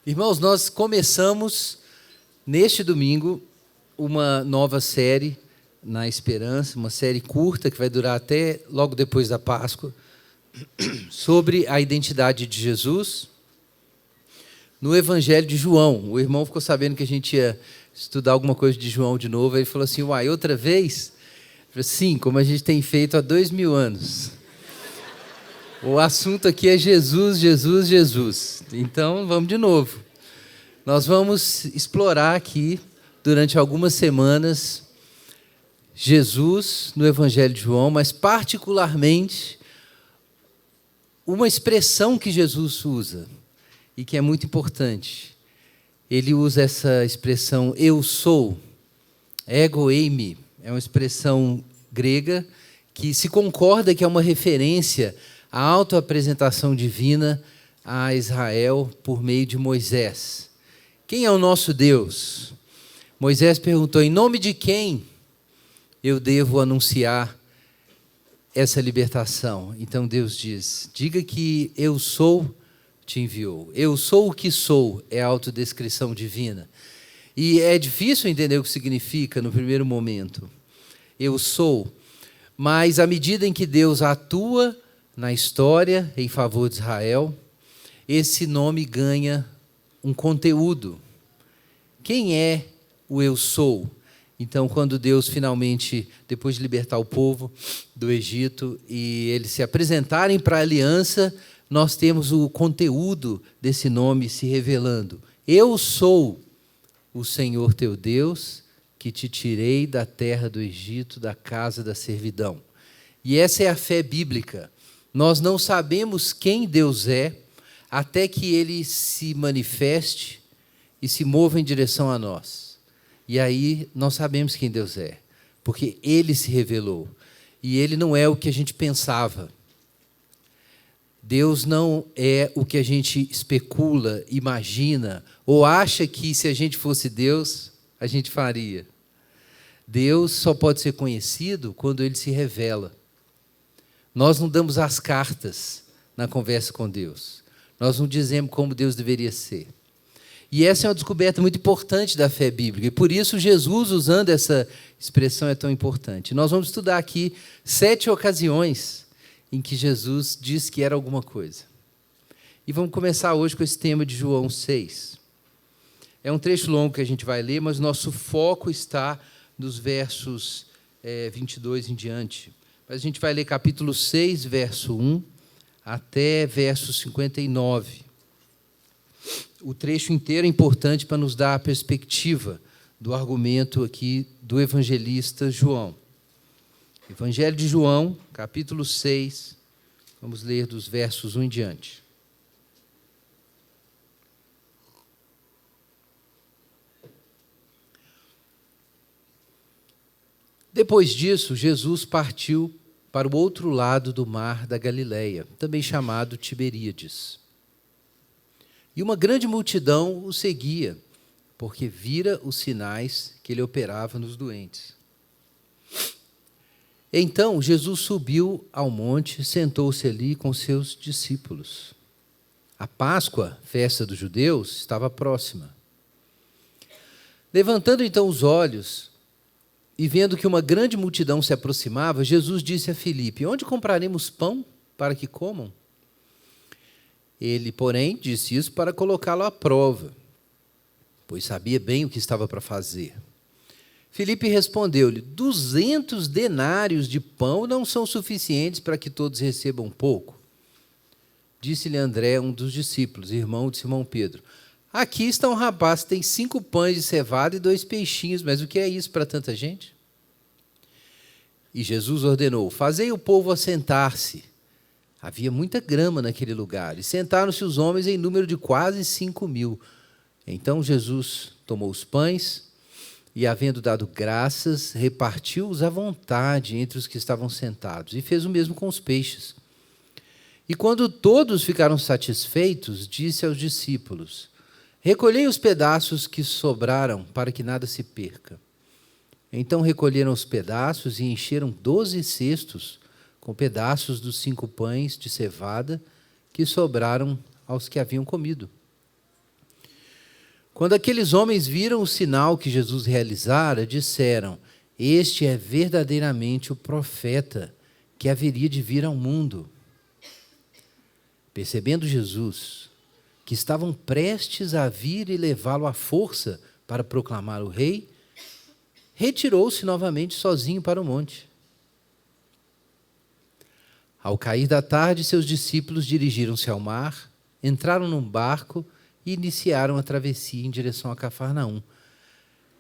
Irmãos, nós começamos neste domingo uma nova série na Esperança, uma série curta que vai durar até logo depois da Páscoa, sobre a identidade de Jesus no Evangelho de João. O irmão ficou sabendo que a gente ia estudar alguma coisa de João de novo, aí ele falou assim: uai, outra vez? Eu falei, sim, como a gente tem feito há 2000 anos. O assunto aqui é Jesus, Jesus, Jesus. Então, vamos de novo. Nós vamos explorar aqui, durante algumas semanas, Jesus no Evangelho de João, mas particularmente uma expressão que Jesus usa e que é muito importante. Ele usa essa expressão eu sou, ego eimi, é uma expressão grega que se concorda que é uma referência à autoapresentação divina a Israel por meio de Moisés. Quem é o nosso Deus? Moisés perguntou: em nome de quem eu devo anunciar essa libertação? Então Deus diz: diga que eu sou te enviou. Eu sou o que sou, é a autodescrição divina. E é difícil entender o que significa no primeiro momento. Eu sou. Mas à medida em que Deus atua na história em favor de Israel, esse nome ganha um conteúdo. Quem é o eu sou? Então, quando Deus finalmente, depois de libertar o povo do Egito e eles se apresentarem para a aliança, nós temos o conteúdo desse nome se revelando. Eu sou o Senhor teu Deus, que te tirei da terra do Egito, da casa da servidão. E essa é a fé bíblica. Nós não sabemos quem Deus é até que Ele se manifeste e se mova em direção a nós. E aí nós sabemos quem Deus é, porque Ele se revelou. E Ele não é o que a gente pensava. Deus não é o que a gente especula, imagina, ou acha que se a gente fosse Deus, a gente faria. Deus só pode ser conhecido quando Ele se revela. Nós não damos as cartas na conversa com Deus. Nós não dizemos como Deus deveria ser. E essa é uma descoberta muito importante da fé bíblica. E por isso Jesus, usando essa expressão, é tão importante. Nós vamos estudar aqui 7 ocasiões em que Jesus diz que era alguma coisa. E vamos começar hoje com esse tema de João 6. É um trecho longo que a gente vai ler, mas nosso foco está nos versos 22 em diante. Mas a gente vai ler capítulo 6, verso 1, até verso 59. O trecho inteiro é importante para nos dar a perspectiva do argumento aqui do evangelista João. Evangelho de João, capítulo 6, vamos ler dos versos 1 em diante. Depois disso, Jesus partiu para o outro lado do mar da Galileia, também chamado Tiberíades. E uma grande multidão o seguia, porque vira os sinais que ele operava nos doentes. Então Jesus subiu ao monte, sentou-se ali com seus discípulos. A Páscoa, festa dos judeus, estava próxima. Levantando então os olhos e vendo que uma grande multidão se aproximava, Jesus disse a Filipe: onde compraremos pão para que comam? Ele, porém, disse isso para colocá-lo à prova, pois sabia bem o que estava para fazer. Filipe respondeu-lhe: 200 denários de pão não são suficientes para que todos recebam pouco. Disse-lhe André, um dos discípulos, irmão de Simão Pedro: aqui está um rapaz que tem 5 pães de cevada e 2 peixinhos, mas o que é isso para tanta gente? E Jesus ordenou: fazei o povo assentar-se. Havia muita grama naquele lugar, e sentaram-se os homens em número de quase 5.000. Então Jesus tomou os pães e, havendo dado graças, repartiu-os à vontade entre os que estavam sentados, e fez o mesmo com os peixes. E quando todos ficaram satisfeitos, disse aos discípulos: recolhei os pedaços que sobraram, para que nada se perca. Então recolheram os pedaços e encheram 12 cestos com pedaços dos 5 pães de cevada que sobraram aos que haviam comido. Quando aqueles homens viram o sinal que Jesus realizara, disseram: este é verdadeiramente o profeta que haveria de vir ao mundo. Percebendo Jesus que estavam prestes a vir e levá-lo à força para proclamar o rei, retirou-se novamente sozinho para o monte. Ao cair da tarde, seus discípulos dirigiram-se ao mar, entraram num barco e iniciaram a travessia em direção a Cafarnaum.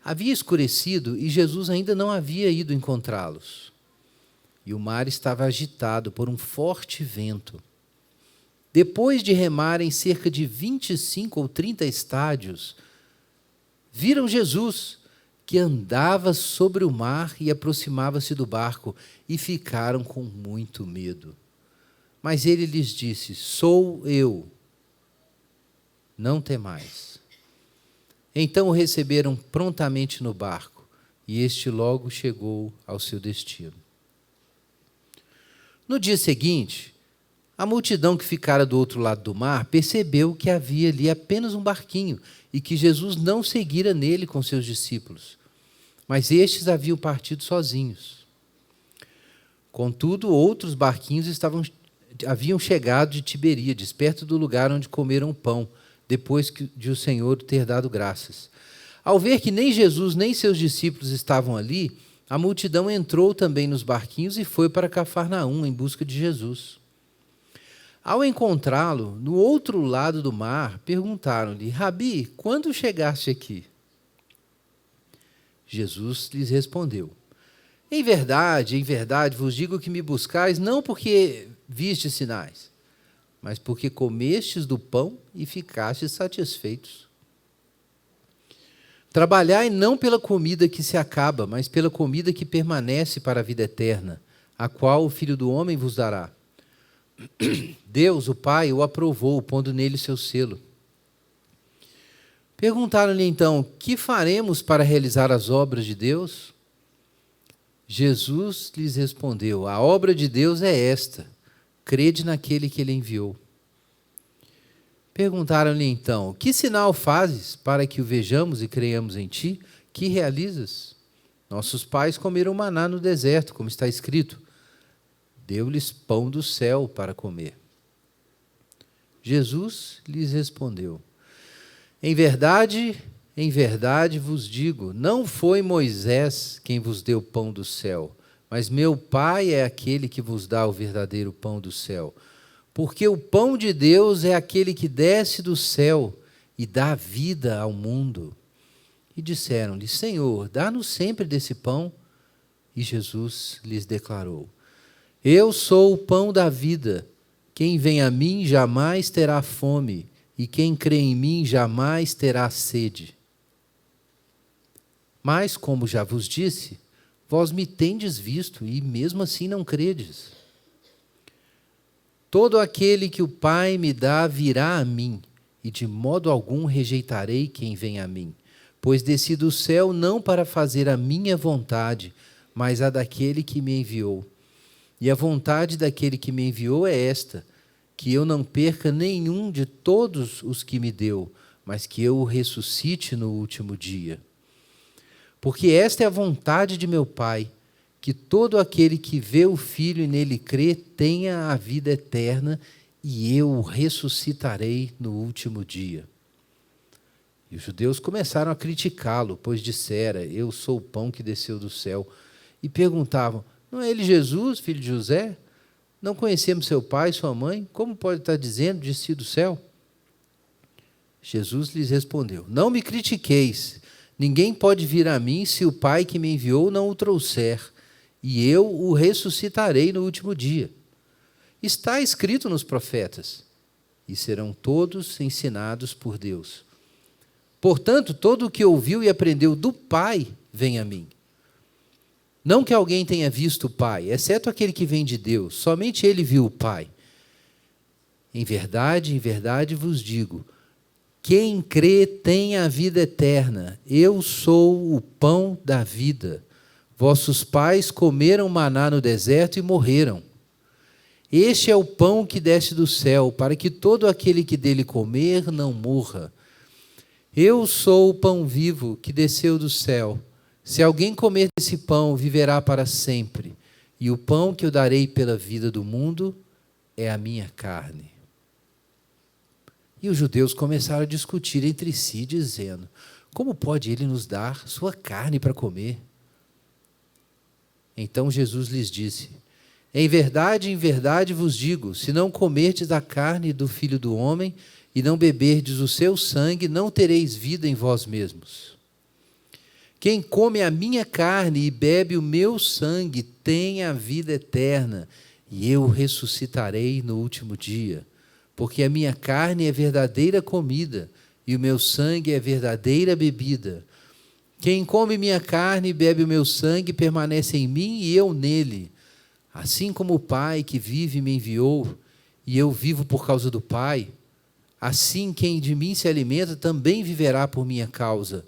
Havia escurecido e Jesus ainda não havia ido encontrá-los. E o mar estava agitado por um forte vento. Depois de remarem cerca de 25 ou 30 estádios, viram Jesus, que andava sobre o mar e aproximava-se do barco, e ficaram com muito medo. Mas ele lhes disse: sou eu, não temais. Então o receberam prontamente no barco, e este logo chegou ao seu destino. No dia seguinte, a multidão que ficara do outro lado do mar percebeu que havia ali apenas um barquinho e que Jesus não seguira nele com seus discípulos, mas estes haviam partido sozinhos. Contudo, outros barquinhos haviam chegado de Tiberíades, perto do lugar onde comeram pão, depois de o Senhor ter dado graças. Ao ver que nem Jesus nem seus discípulos estavam ali, a multidão entrou também nos barquinhos e foi para Cafarnaum em busca de Jesus. Ao encontrá-lo, no outro lado do mar, perguntaram-lhe: Rabi, quando chegaste aqui? Jesus lhes respondeu: em verdade vos digo que me buscais não porque vistes sinais, mas porque comestes do pão e ficastes satisfeitos. Trabalhai não pela comida que se acaba, mas pela comida que permanece para a vida eterna, a qual o Filho do Homem vos dará. Deus, o Pai, o aprovou, pondo nele seu selo. Perguntaram-lhe então: que faremos para realizar as obras de Deus? Jesus lhes respondeu: a obra de Deus é esta, crede naquele que ele enviou. Perguntaram-lhe então: que sinal fazes para que o vejamos e creiamos em ti? Que realizas? Nossos pais comeram maná no deserto, como está escrito: deu-lhes pão do céu para comer. Jesus lhes respondeu: em verdade vos digo, não foi Moisés quem vos deu pão do céu, mas meu Pai é aquele que vos dá o verdadeiro pão do céu. Porque o pão de Deus é aquele que desce do céu e dá vida ao mundo. E disseram-lhe: Senhor, dá-nos sempre desse pão. E Jesus lhes declarou: eu sou o pão da vida. Quem vem a mim jamais terá fome, e quem crê em mim jamais terá sede. Mas, como já vos disse, vós me tendes visto, e mesmo assim não credes. Todo aquele que o Pai me dá virá a mim, e de modo algum rejeitarei quem vem a mim, pois desci do céu não para fazer a minha vontade, mas a daquele que me enviou. E a vontade daquele que me enviou é esta, que eu não perca nenhum de todos os que me deu, mas que eu o ressuscite no último dia. Porque esta é a vontade de meu Pai, que todo aquele que vê o Filho e nele crê tenha a vida eterna, e eu o ressuscitarei no último dia. E os judeus começaram a criticá-lo, pois dissera: eu sou o pão que desceu do céu. E perguntavam: não é ele Jesus, filho de José? Não conhecemos seu pai e sua mãe? Como pode estar dizendo, desci do céu? Jesus lhes respondeu: não me critiqueis. Ninguém pode vir a mim se o Pai que me enviou não o trouxer, e eu o ressuscitarei no último dia. Está escrito nos profetas: e serão todos ensinados por Deus. Portanto, todo o que ouviu e aprendeu do Pai vem a mim. Não que alguém tenha visto o Pai, exceto aquele que vem de Deus, somente ele viu o Pai. Em verdade vos digo, quem crê tem a vida eterna. Eu sou o pão da vida. Vossos pais comeram maná no deserto e morreram. Este é o pão que desce do céu, para que todo aquele que dele comer não morra. Eu sou o pão vivo que desceu do céu. Se alguém comer desse pão, viverá para sempre. E o pão que eu darei pela vida do mundo é a minha carne. E os judeus começaram a discutir entre si, dizendo: como pode ele nos dar sua carne para comer? Então Jesus lhes disse: em verdade vos digo, se não comerdes da carne do Filho do Homem e não beberdes o seu sangue, não tereis vida em vós mesmos. Quem come a minha carne e bebe o meu sangue tem a vida eterna, e eu o ressuscitarei no último dia. Porque a minha carne é verdadeira comida, e o meu sangue é verdadeira bebida. Quem come minha carne e bebe o meu sangue permanece em mim e eu nele. Assim como o Pai que vive me enviou, e eu vivo por causa do Pai, assim quem de mim se alimenta também viverá por minha causa.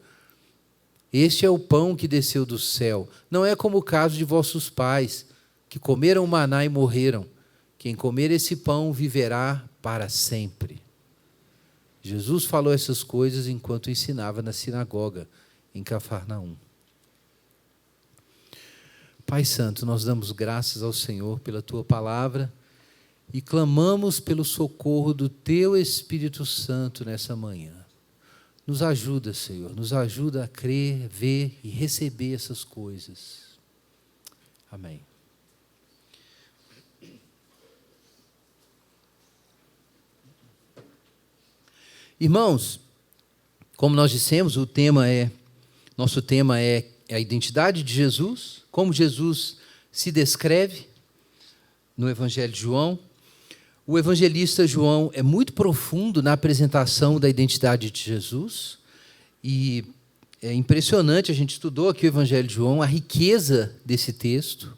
Este é o pão que desceu do céu. Não é como o caso de vossos pais, que comeram o maná e morreram. Quem comer esse pão viverá para sempre. Jesus falou essas coisas enquanto ensinava na sinagoga, em Cafarnaum. Pai Santo, nós damos graças ao Senhor pela Tua palavra e clamamos pelo socorro do Teu Espírito Santo nessa manhã. Nos ajuda, Senhor, nos ajuda a crer, ver e receber essas coisas. Amém. Irmãos, como nós dissemos, nosso tema é a identidade de Jesus, como Jesus se descreve no Evangelho de João. O evangelista João é muito profundo na apresentação da identidade de Jesus, e é impressionante, a gente estudou aqui o Evangelho de João, a riqueza desse texto.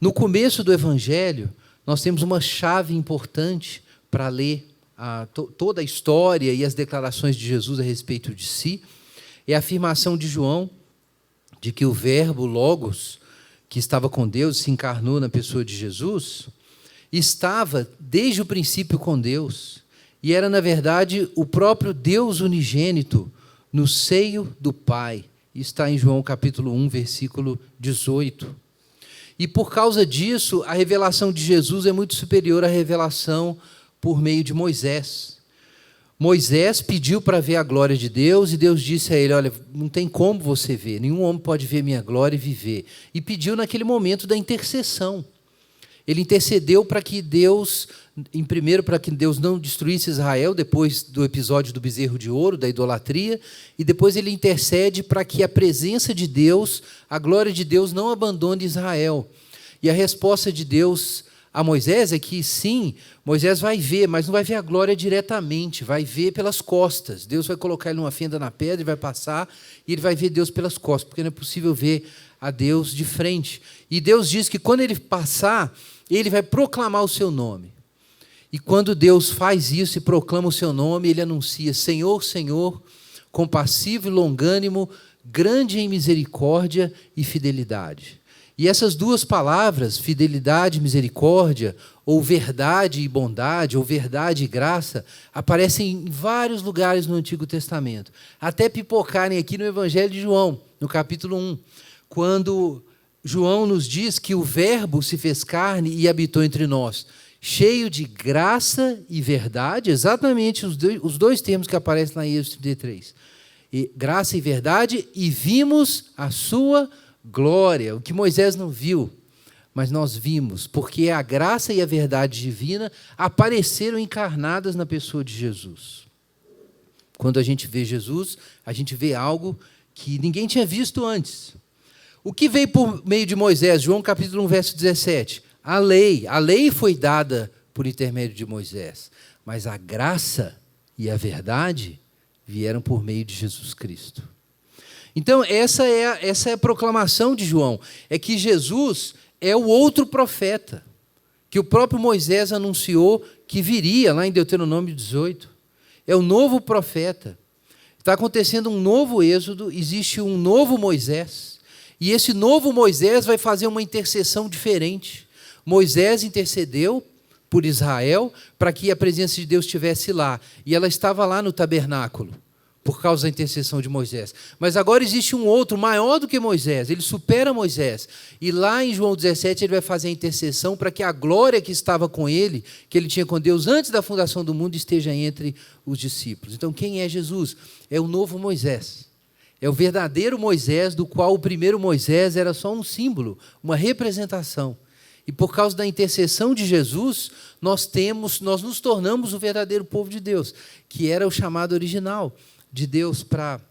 No começo do Evangelho, nós temos uma chave importante para ler toda a história e as declarações de Jesus a respeito de si. É a afirmação de João de que o Verbo, Logos, que estava com Deus, se encarnou na pessoa de Jesus, estava desde o princípio com Deus, e era, na verdade, o próprio Deus unigênito no seio do Pai. Está em João capítulo 1, versículo 18. E por causa disso, a revelação de Jesus é muito superior à revelação por meio de Moisés. Moisés pediu para ver a glória de Deus, e Deus disse a ele: olha, não tem como você ver, nenhum homem pode ver minha glória e viver. E pediu naquele momento da intercessão. Ele intercedeu para que Deus, primeiro para que Deus não destruísse Israel, depois do episódio do bezerro de ouro, da idolatria, e depois ele intercede para que a presença de Deus, a glória de Deus não abandone Israel. E a resposta de Deus a Moisés é que sim, Moisés vai ver, mas não vai ver a glória diretamente, vai ver pelas costas. Deus vai colocar ele numa fenda na pedra e vai passar, e ele vai ver Deus pelas costas, porque não é possível ver a Deus de frente. E Deus diz que quando ele passar, ele vai proclamar o seu nome. E quando Deus faz isso e proclama o seu nome, ele anuncia: Senhor, Senhor, compassivo e longânimo, grande em misericórdia e fidelidade. E essas duas palavras, fidelidade e misericórdia, ou verdade e bondade, ou verdade e graça, aparecem em vários lugares no Antigo Testamento, até pipocarem aqui no Evangelho de João, no capítulo 1, quando João nos diz que o Verbo se fez carne e habitou entre nós, cheio de graça e verdade, exatamente os dois termos que aparecem lá em Êxodo 33. Graça e verdade, e vimos a sua glória, o que Moisés não viu, mas nós vimos, porque a graça e a verdade divina apareceram encarnadas na pessoa de Jesus. Quando a gente vê Jesus, a gente vê algo que ninguém tinha visto antes. O que veio por meio de Moisés? João capítulo 1, verso 17. A lei foi dada por intermédio de Moisés, mas a graça e a verdade vieram por meio de Jesus Cristo. Então, essa é a proclamação de João, é que Jesus é o outro profeta, que o próprio Moisés anunciou que viria, lá em Deuteronômio 18. É o novo profeta. Está acontecendo um novo êxodo, existe um novo Moisés, e esse novo Moisés vai fazer uma intercessão diferente. Moisés intercedeu por Israel para que a presença de Deus estivesse lá, e ela estava lá no tabernáculo, por causa da intercessão de Moisés. Mas agora existe um outro, maior do que Moisés, ele supera Moisés. E lá em João 17 ele vai fazer a intercessão para que a glória que estava com ele, que ele tinha com Deus antes da fundação do mundo, esteja entre os discípulos. Então quem é Jesus? É o novo Moisés. É o verdadeiro Moisés, do qual o primeiro Moisés era só um símbolo, uma representação. E por causa da intercessão de Jesus, nós nos tornamos o verdadeiro povo de Deus, que era o chamado original de Deus para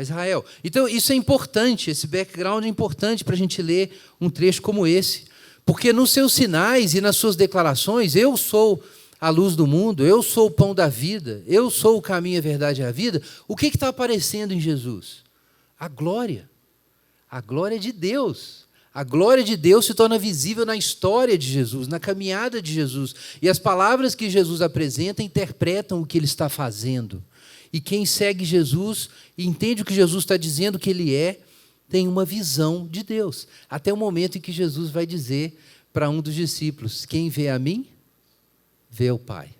Israel. Então, isso é importante, esse background é importante para a gente ler um trecho como esse, porque nos seus sinais e nas suas declarações, eu sou a luz do mundo, eu sou o pão da vida, eu sou o caminho, a verdade e a vida, o que está aparecendo em Jesus? A glória de Deus. A glória de Deus se torna visível na história de Jesus, na caminhada de Jesus. E as palavras que Jesus apresenta interpretam o que ele está fazendo. E quem segue Jesus e entende o que Jesus está dizendo que ele é, tem uma visão de Deus. Até o momento em que Jesus vai dizer para um dos discípulos: quem vê a mim, vê o Pai.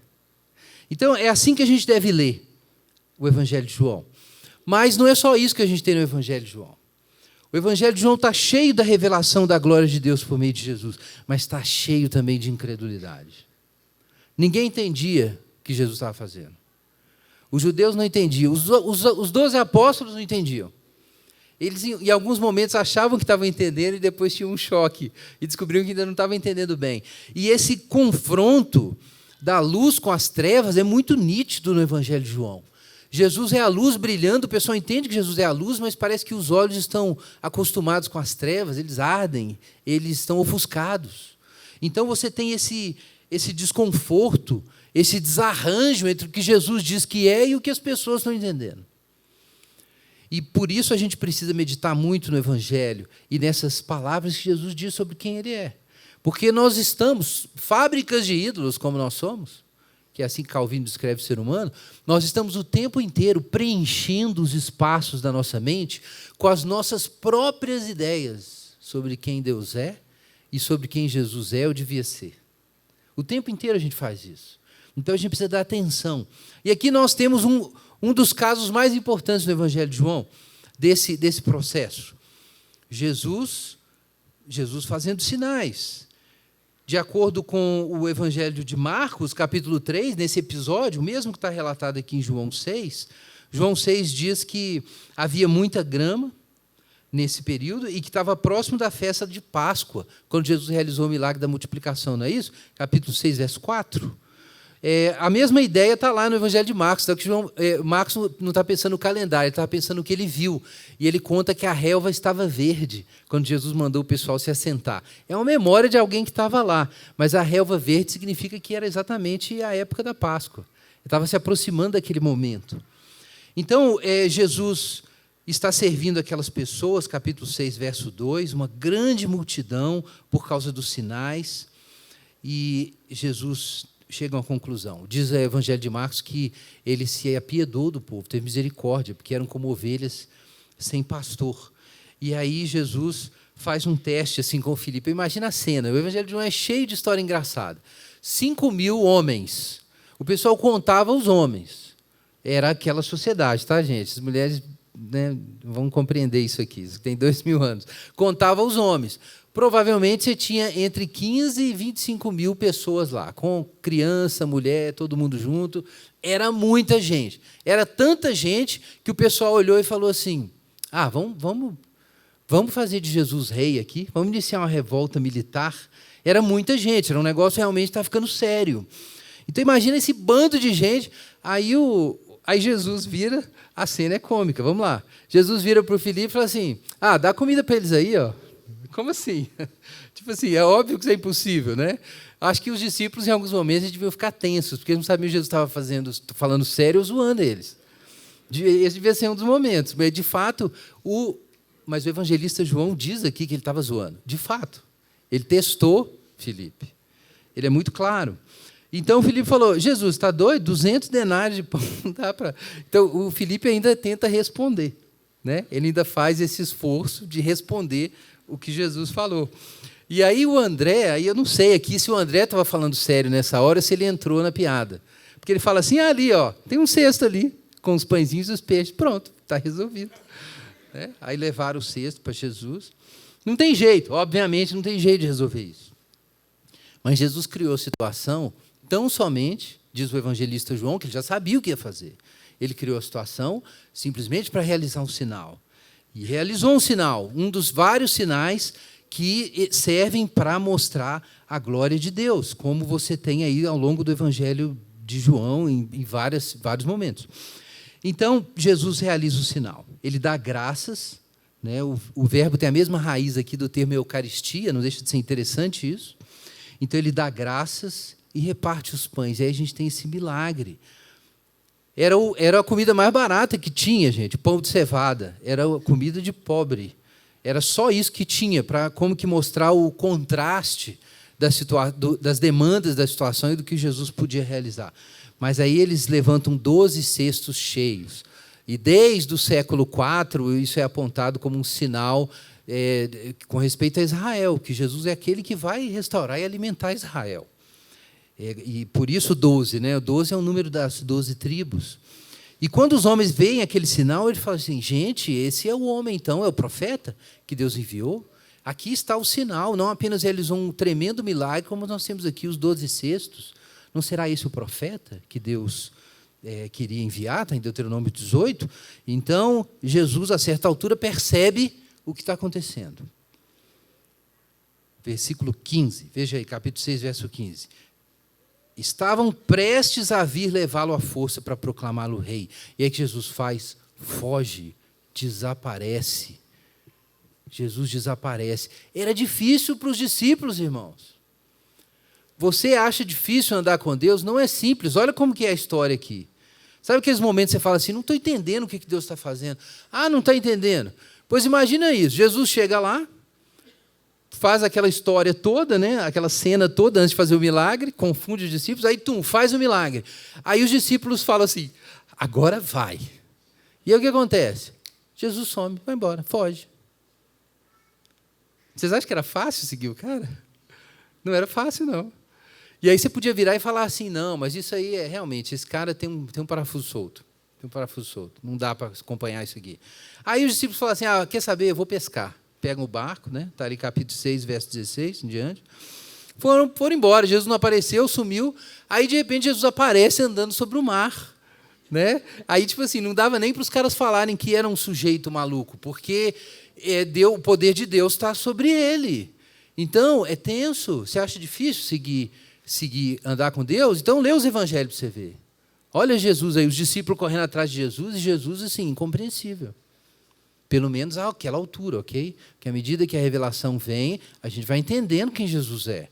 Então, é assim que a gente deve ler o Evangelho de João. Mas não é só isso que a gente tem no Evangelho de João. O Evangelho de João está cheio da revelação da glória de Deus por meio de Jesus, mas está cheio também de incredulidade. Ninguém entendia o que Jesus estava fazendo. Os judeus não entendiam, os 12 apóstolos não entendiam. Eles, em alguns momentos, achavam que estavam entendendo e depois tinham um choque e descobriram que ainda não estavam entendendo bem. E esse confronto da luz com as trevas é muito nítido no Evangelho de João. Jesus é a luz brilhando, o pessoal entende que Jesus é a luz, mas parece que os olhos estão acostumados com as trevas, eles ardem, eles estão ofuscados. Então você tem esse desconforto, esse desarranjo entre o que Jesus diz que é e o que as pessoas estão entendendo. E por isso a gente precisa meditar muito no Evangelho e nessas palavras que Jesus diz sobre quem Ele é. Porque nós estamos, fábricas de ídolos como nós somos, que é assim que Calvino descreve o ser humano, nós estamos o tempo inteiro preenchendo os espaços da nossa mente com as nossas próprias ideias sobre quem Deus é e sobre quem Jesus é ou devia ser. O tempo inteiro a gente faz isso. Então a gente precisa dar atenção. E aqui nós temos um dos casos mais importantes no Evangelho de João, desse processo. Jesus fazendo sinais. De acordo com o Evangelho de Marcos, capítulo 3, nesse episódio, o mesmo que está relatado aqui em João 6 diz que havia muita grama nesse período e que estava próximo da festa de Páscoa, quando Jesus realizou o milagre da multiplicação, não é isso? Capítulo 6, verso 4. A mesma ideia está lá no Evangelho de Marcos. Marcos não está pensando no calendário, ele estava pensando no que ele viu. E ele conta que a relva estava verde quando Jesus mandou o pessoal se assentar. É uma memória de alguém que estava lá, mas a relva verde significa que era exatamente a época da Páscoa. Ele estava se aproximando daquele momento. Então, Jesus está servindo aquelas pessoas, capítulo 6, verso 2, uma grande multidão por causa dos sinais, e Jesus chega a uma conclusão. Diz o Evangelho de Marcos que ele se apiedou do povo, teve misericórdia, porque eram como ovelhas sem pastor. E aí Jesus faz um teste assim com Filipe. Imagina a cena, o Evangelho de João é cheio de história engraçada. 5.000 homens. O pessoal contava os homens. Era aquela sociedade, tá, gente? As mulheres, né, vão compreender isso aqui, isso tem 2.000 anos. Contava os homens. Provavelmente você tinha entre 15 e 25 mil pessoas lá, com criança, mulher, todo mundo junto. Era muita gente. Era tanta gente que o pessoal olhou e falou assim: vamos fazer de Jesus rei aqui, vamos iniciar uma revolta militar. Era muita gente, era um negócio realmente que estava ficando sério. Então imagina esse bando de gente, aí Jesus vira, a cena é cômica, vamos lá. Jesus vira para o Filipe e fala assim: dá comida para eles aí, ó. Como assim? Tipo assim, é óbvio que isso é impossível, né? Acho que os discípulos, em alguns momentos, deviam ficar tensos, porque eles não sabiam se Jesus estava falando sério ou zoando eles. Esse devia ser um dos momentos. Mas, de fato, mas o evangelista João diz aqui que ele estava zoando. De fato. Ele testou Filipe. Ele é muito claro. Então, o Filipe falou: Jesus, está doido? 200 denários de pão não dá para... Então, o Filipe ainda tenta responder, né? Ele ainda faz esse esforço de responder o que Jesus falou. E aí o André, aí eu não sei aqui se o André estava falando sério nessa hora, se ele entrou na piada. Porque ele fala assim: ali, ó, tem um cesto ali. com os pãezinhos e os peixes. Pronto, está resolvido. Né? Aí levaram o cesto para Jesus. Não tem jeito, obviamente, não tem jeito de resolver isso. Mas Jesus criou a situação tão somente, diz o evangelista João, que ele já sabia o que ia fazer. Ele criou a situação simplesmente para realizar um sinal. E realizou um sinal, um dos vários sinais que servem para mostrar a glória de Deus, como você tem aí ao longo do Evangelho de João, em vários momentos. Então, Jesus realiza o sinal. Ele dá graças, né? O verbo tem a mesma raiz aqui do termo Eucaristia, não deixa de ser interessante isso. Então, ele dá graças e reparte os pães. E aí a gente tem esse milagre. Era a comida mais barata que tinha, gente, pão de cevada. Era a comida de pobre. Era só isso que tinha, para como que mostrar o contraste das demandas da situação e do que Jesus podia realizar. Mas aí eles levantam 12 cestos cheios. E desde o século IV, isso é apontado como um sinal com respeito a Israel, que Jesus é aquele que vai restaurar e alimentar Israel. E por isso 12, né? 12 é o número das 12 tribos. E quando os homens veem aquele sinal, eles falam assim, gente, esse é o homem, então, é o profeta que Deus enviou. Aqui está o sinal, não apenas realizou um tremendo milagre, como nós temos aqui os 12 cestos. Não será esse o profeta que Deus queria enviar? Está em Deuteronômio 18. Então, Jesus, a certa altura, percebe o que está acontecendo. Versículo 15, veja aí, capítulo 6, verso 15. Estavam prestes a vir levá-lo à força para proclamá-lo rei. E aí que Jesus faz? Foge, desaparece. Jesus desaparece. Era difícil para os discípulos, irmãos. Você acha difícil andar com Deus? Não é simples. Olha como que é a história aqui. Sabe aqueles momentos que você fala assim, não estou entendendo o que Deus está fazendo. Ah, não está entendendo. Pois imagina isso, Jesus chega lá, faz aquela história toda, né? Aquela cena toda antes de fazer o milagre, confunde os discípulos, aí faz o milagre. Aí os discípulos falam assim, agora vai. E aí o que acontece? Jesus some, vai embora, foge. Vocês acham que era fácil seguir o cara? Não era fácil, não. E aí você podia virar e falar assim, não, mas isso aí realmente, esse cara tem um parafuso solto. Tem um parafuso solto, não dá para acompanhar isso aqui. Aí os discípulos falam assim, quer saber, eu vou pescar. Pegam o barco, né? Está ali capítulo 6, verso 16, em diante. Foram embora, Jesus não apareceu, sumiu. Aí, de repente, Jesus aparece andando sobre o mar. Né? Aí, tipo assim, não dava nem para os caras falarem que era um sujeito maluco, porque o poder de Deus está sobre ele. Então, é tenso. Você acha difícil seguir, andar com Deus? Então, lê os evangelhos para você ver. Olha Jesus aí, os discípulos correndo atrás de Jesus, e Jesus, assim, incompreensível. Pelo menos àquela altura, ok? Que à medida que a revelação vem, a gente vai entendendo quem Jesus é.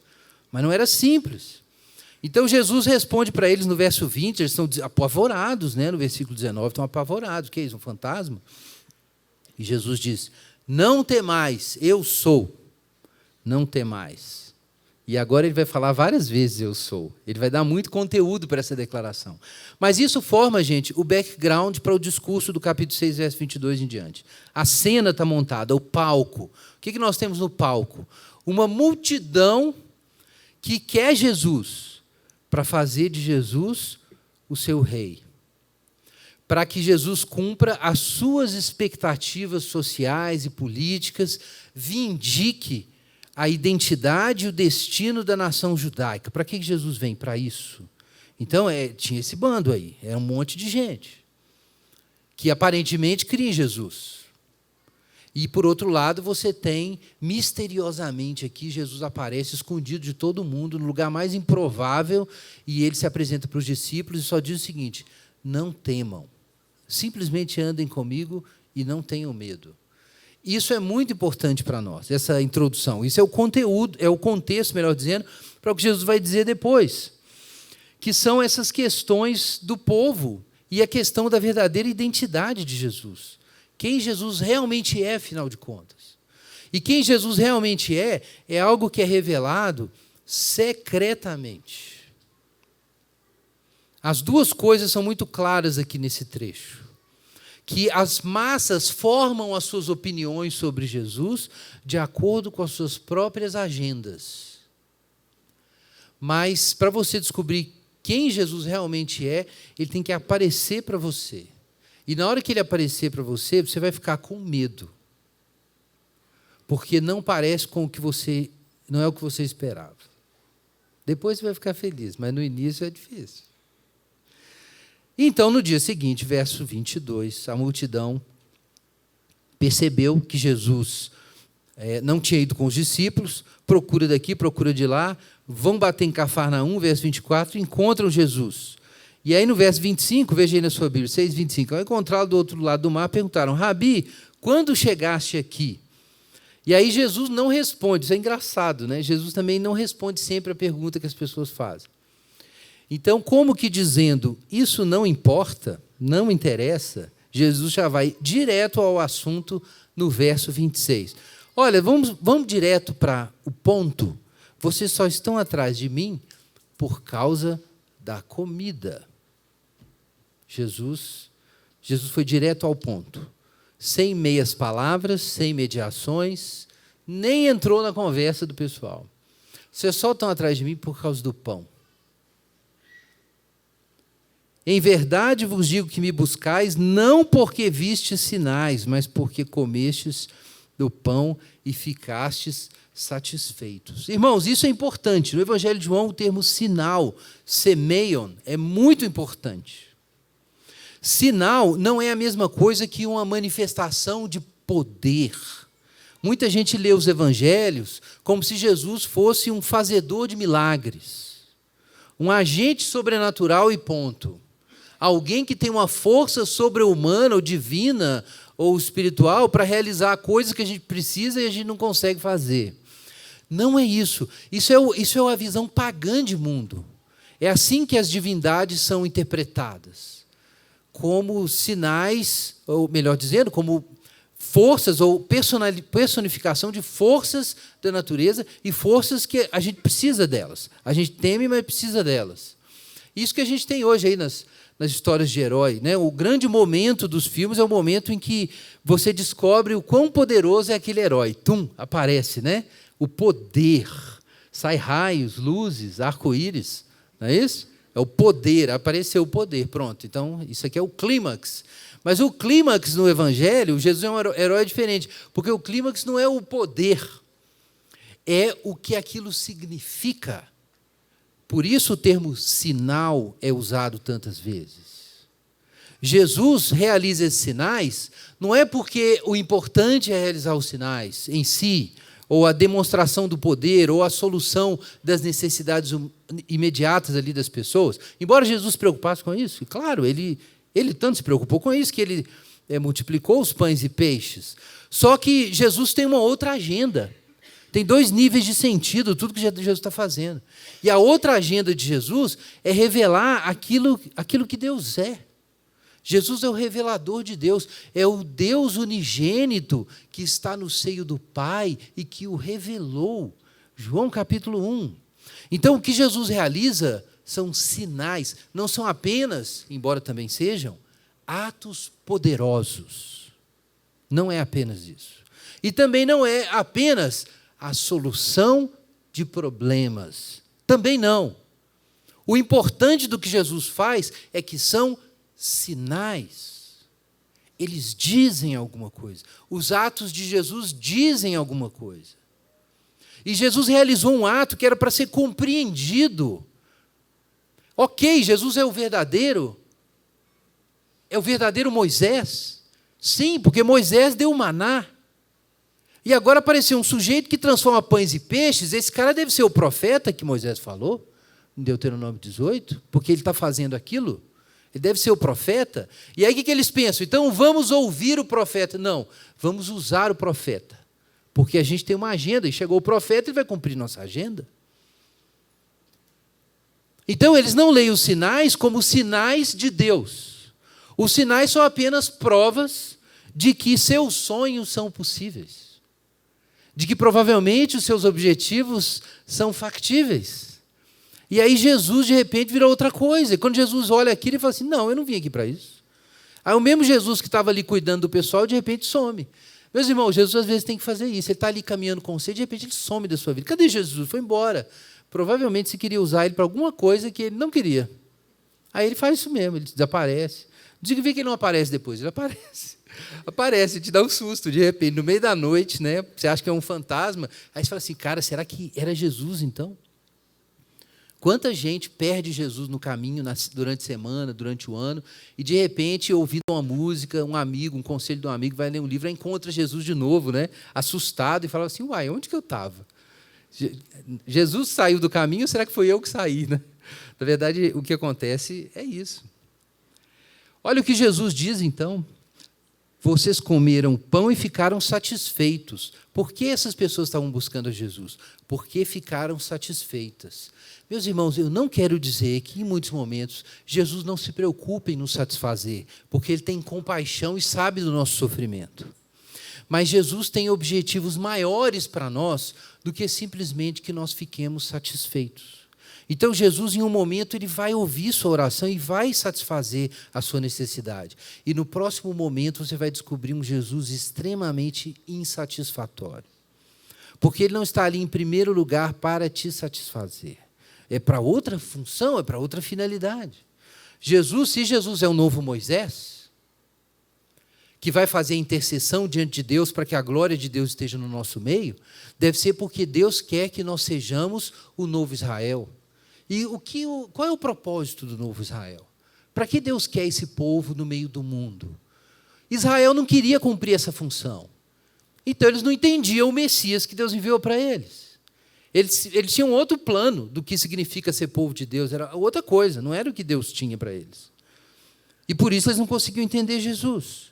Mas não era simples. Então, Jesus responde para eles no verso 20, eles estão apavorados, né? No versículo 19, estão apavorados. O que é isso, um fantasma? E Jesus diz, não temais, eu sou. Não temais. E agora ele vai falar várias vezes eu sou. Ele vai dar muito conteúdo para essa declaração. Mas isso forma, gente, o background para o discurso do capítulo 6, verso 22 em diante. A cena está montada, o palco. O que nós temos no palco? Uma multidão que quer Jesus, para fazer de Jesus o seu rei. Para que Jesus cumpra as suas expectativas sociais e políticas, vindique a identidade e o destino da nação judaica. Para que Jesus vem? Para isso. Então, tinha esse bando aí, era um monte de gente que aparentemente cria em Jesus. E, por outro lado, você tem, misteriosamente aqui, Jesus aparece escondido de todo mundo, no lugar mais improvável, e ele se apresenta para os discípulos e só diz o seguinte, não temam, simplesmente andem comigo e não tenham medo. Isso é muito importante para nós, essa introdução. Isso é o conteúdo, é o contexto, melhor dizendo, para o que Jesus vai dizer depois, que são essas questões do povo e a questão da verdadeira identidade de Jesus. Quem Jesus realmente é, afinal de contas. E quem Jesus realmente é algo que é revelado secretamente. As duas coisas são muito claras aqui nesse trecho. Que as massas formam as suas opiniões sobre Jesus de acordo com as suas próprias agendas. Mas, para você descobrir quem Jesus realmente é, ele tem que aparecer para você. E na hora que ele aparecer para você, você vai ficar com medo. Porque não parece com o que você, não é o que você esperava. Depois você vai ficar feliz, mas no início é difícil. Então, no dia seguinte, verso 22, a multidão percebeu que Jesus não tinha ido com os discípulos, procura daqui, procura de lá, vão bater em Cafarnaum, verso 24, encontram Jesus. E aí, no verso 25, veja aí na sua Bíblia, 6:25, ao encontrá-lo do outro lado do mar, perguntaram: Rabi, quando chegaste aqui? E aí Jesus não responde, isso é engraçado, né? Jesus também não responde sempre a pergunta que as pessoas fazem. Então, como que dizendo, isso não importa, não interessa, Jesus já vai direto ao assunto no verso 26. Olha, vamos direto para o ponto. Vocês só estão atrás de mim por causa da comida. Jesus foi direto ao ponto. Sem meias palavras, sem mediações, nem entrou na conversa do pessoal. Vocês só estão atrás de mim por causa do pão. Em verdade vos digo que me buscais, não porque vistes sinais, mas porque comestes do pão e ficastes satisfeitos. Irmãos, isso é importante. No Evangelho de João, o termo sinal, semeion, é muito importante. Sinal não é a mesma coisa que uma manifestação de poder. Muita gente lê os evangelhos como se Jesus fosse um fazedor de milagres, um agente sobrenatural e ponto. Alguém que tem uma força sobre-humana ou divina ou espiritual para realizar coisas que a gente precisa e a gente não consegue fazer. Não é isso. Isso é a visão pagã de mundo. É assim que as divindades são interpretadas. Como sinais, ou melhor dizendo, como forças ou personificação de forças da natureza e forças que a gente precisa delas. A gente teme, mas precisa delas. Isso que a gente tem hoje aí nas histórias de herói, né? O grande momento dos filmes é o momento em que você descobre o quão poderoso é aquele herói. Tum, aparece, né? O poder. Sai raios, luzes, arco-íris. Não é isso? É o poder, apareceu o poder, pronto. Então, isso aqui é o clímax. Mas o clímax no Evangelho, Jesus é um herói diferente, porque o clímax não é o poder, é o que aquilo significa. Por isso o termo sinal é usado tantas vezes. Jesus realiza esses sinais, não é porque o importante é realizar os sinais em si, ou a demonstração do poder, ou a solução das necessidades imediatas ali das pessoas. Embora Jesus se preocupasse com isso, e claro, ele tanto se preocupou com isso, que ele multiplicou os pães e peixes. Só que Jesus tem uma outra agenda. Tem dois níveis de sentido, tudo que Jesus está fazendo. E a outra agenda de Jesus é revelar aquilo que Deus é. Jesus é o revelador de Deus, é o Deus unigênito que está no seio do Pai e que o revelou. João capítulo 1. Então, o que Jesus realiza são sinais, não são apenas, embora também sejam, atos poderosos. Não é apenas isso. E também não é apenas a solução de problemas. Também não. O importante do que Jesus faz é que são sinais. Eles dizem alguma coisa. Os atos de Jesus dizem alguma coisa. E Jesus realizou um ato que era para ser compreendido. Ok, Jesus é o verdadeiro Moisés. Sim, porque Moisés deu o maná. E agora apareceu um sujeito que transforma pães e peixes. Esse cara deve ser o profeta que Moisés falou, em Deuteronômio 18, porque ele está fazendo aquilo. Ele deve ser o profeta. E aí o que eles pensam? Então vamos ouvir o profeta. Não, vamos usar o profeta. Porque a gente tem uma agenda, e chegou o profeta, ele vai cumprir nossa agenda. Então eles não leem os sinais como sinais de Deus. Os sinais são apenas provas de que seus sonhos são possíveis. De que provavelmente os seus objetivos são factíveis. E aí Jesus, de repente, vira outra coisa. E quando Jesus olha aquilo, ele fala assim, não, eu não vim aqui para isso. Aí o mesmo Jesus que estava ali cuidando do pessoal, de repente some. Meus irmãos, Jesus às vezes tem que fazer isso. Ele está ali caminhando com você, de repente ele some da sua vida. Cadê Jesus? Foi embora. Provavelmente você queria usar ele para alguma coisa que ele não queria. Aí ele faz isso mesmo, ele desaparece. significa que ele não aparece depois, ele aparece. Aparece, te dá um susto, de repente, no meio da noite, né? Você acha que é um fantasma, aí você fala assim, cara, será que era Jesus, então? Quanta gente perde Jesus no caminho, durante a semana, durante o ano, e de repente, ouvindo uma música, um amigo, um conselho de um amigo, vai ler um livro, aí encontra Jesus de novo, né? Assustado, e fala assim, uai, onde que eu estava? Jesus saiu do caminho, ou será que foi eu que saí, né? Na verdade, o que acontece é isso. Olha o que Jesus diz, então. Vocês comeram pão e ficaram satisfeitos. Por que essas pessoas estavam buscando a Jesus? Porque ficaram satisfeitas. Meus irmãos, eu não quero dizer que, em muitos momentos, Jesus não se preocupa em nos satisfazer, porque Ele tem compaixão e sabe do nosso sofrimento. Mas Jesus tem objetivos maiores para nós do que simplesmente que nós fiquemos satisfeitos. Então, Jesus, em um momento, ele vai ouvir sua oração e vai satisfazer a sua necessidade. E no próximo momento, você vai descobrir um Jesus extremamente insatisfatório. Porque ele não está ali em primeiro lugar para te satisfazer. É para outra função, é para outra finalidade. Se Jesus é o novo Moisés, que vai fazer intercessão diante de Deus para que a glória de Deus esteja no nosso meio, deve ser porque Deus quer que nós sejamos o novo Israel. E qual é o propósito do novo Israel? Para que Deus quer esse povo no meio do mundo? Israel não queria cumprir essa função. Então, eles não entendiam o Messias que Deus enviou para eles. Eles tinham outro plano do que significa ser povo de Deus. Era outra coisa, não era o que Deus tinha para eles. E por isso eles não conseguiam entender Jesus.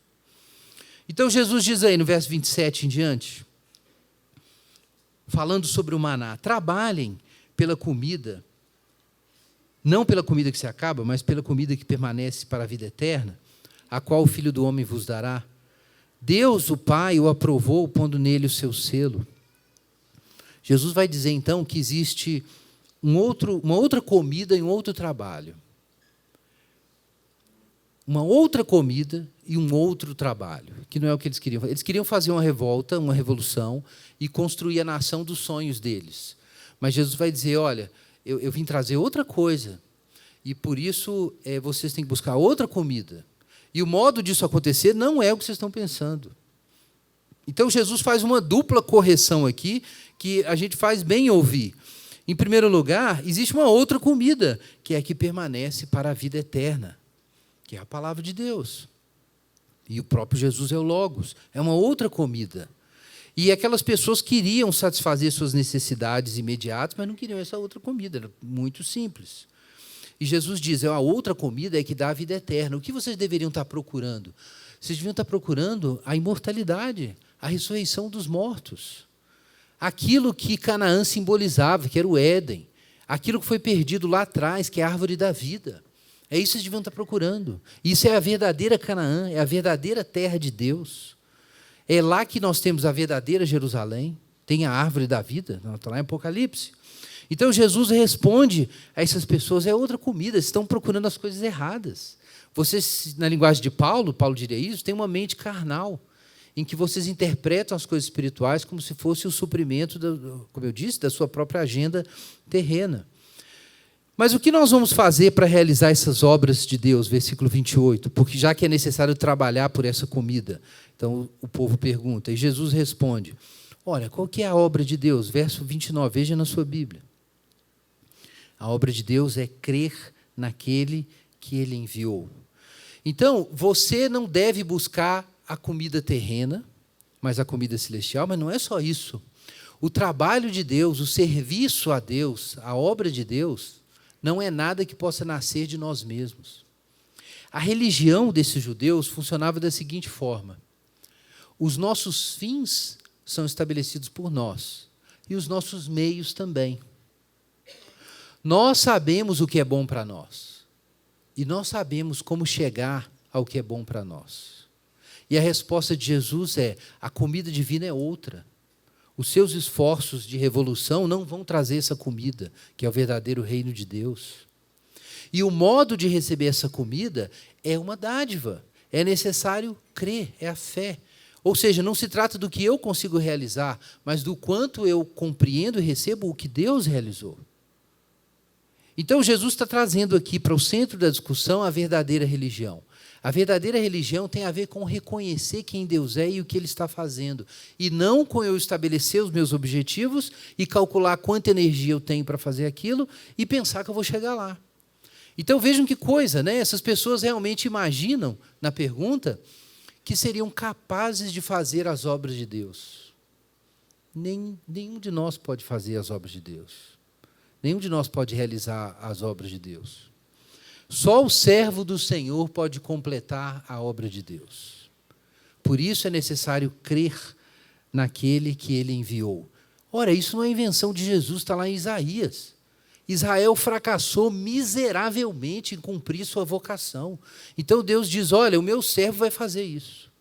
Então, Jesus diz aí, no verso 27 em diante, falando sobre o maná, trabalhem pela comida, não pela comida que se acaba, mas pela comida que permanece para a vida eterna, a qual o Filho do Homem vos dará. Deus, o Pai, o aprovou, pondo nele o seu selo. Jesus vai dizer, então, que existe uma outra comida e um outro trabalho. Uma outra comida e um outro trabalho, que não é o que eles queriam fazer. Eles queriam fazer uma revolta, uma revolução, e construir a nação dos sonhos deles. Mas Jesus vai dizer, olha, eu vim trazer outra coisa, e por isso vocês têm que buscar outra comida. E o modo disso acontecer não é o que vocês estão pensando. Então, Jesus faz uma dupla correção aqui, que a gente faz bem ouvir. Em primeiro lugar, existe uma outra comida, que é a que permanece para a vida eterna, que é a palavra de Deus. E o próprio Jesus é o Logos, é uma outra comida. E aquelas pessoas queriam satisfazer suas necessidades imediatas, mas não queriam essa outra comida, era muito simples. E Jesus diz, a outra comida é que dá a vida eterna. O que vocês deveriam estar procurando? Vocês deviam estar procurando a imortalidade, a ressurreição dos mortos. Aquilo que Canaã simbolizava, que era o Éden. Aquilo que foi perdido lá atrás, que é a árvore da vida. É isso que vocês deviam estar procurando. Isso é a verdadeira Canaã, é a verdadeira terra de Deus. É lá que nós temos a verdadeira Jerusalém. Tem a árvore da vida, está lá em Apocalipse. Então, Jesus responde a essas pessoas, é outra comida, vocês estão procurando as coisas erradas. Vocês, na linguagem de Paulo diria isso, têm uma mente carnal, em que vocês interpretam as coisas espirituais como se fosse o suprimento, como eu disse, da sua própria agenda terrena. Mas o que nós vamos fazer para realizar essas obras de Deus? Versículo 28, porque já que é necessário trabalhar por essa comida. Então, o povo pergunta, e Jesus responde, olha, qual que é a obra de Deus? Verso 29, veja na sua Bíblia. A obra de Deus é crer naquele que Ele enviou. Então, você não deve buscar a comida terrena, mas a comida celestial, mas não é só isso. O trabalho de Deus, o serviço a Deus, a obra de Deus, não é nada que possa nascer de nós mesmos. A religião desses judeus funcionava da seguinte forma: os nossos fins são estabelecidos por nós, e os nossos meios também. Nós sabemos o que é bom para nós, e nós sabemos como chegar ao que é bom para nós. E a resposta de Jesus é, a comida divina é outra. Os seus esforços de revolução não vão trazer essa comida, que é o verdadeiro reino de Deus. E o modo de receber essa comida é uma dádiva. É necessário crer, é a fé. Ou seja, não se trata do que eu consigo realizar, mas do quanto eu compreendo e recebo o que Deus realizou. Então, Jesus está trazendo aqui para o centro da discussão a verdadeira religião. A verdadeira religião tem a ver com reconhecer quem Deus é e o que Ele está fazendo. E não com eu estabelecer os meus objetivos e calcular quanta energia eu tenho para fazer aquilo e pensar que eu vou chegar lá. Então vejam que coisa, né? Essas pessoas realmente imaginam, na pergunta, que seriam capazes de fazer as obras de Deus. Nenhum de nós pode fazer as obras de Deus. Nenhum de nós pode realizar as obras de Deus. Só o servo do Senhor pode completar a obra de Deus. Por isso é necessário crer naquele que Ele enviou. Ora, isso não é invenção de Jesus, está lá em Isaías. Israel fracassou miseravelmente em cumprir sua vocação. Então Deus diz, olha, o meu servo vai fazer isso.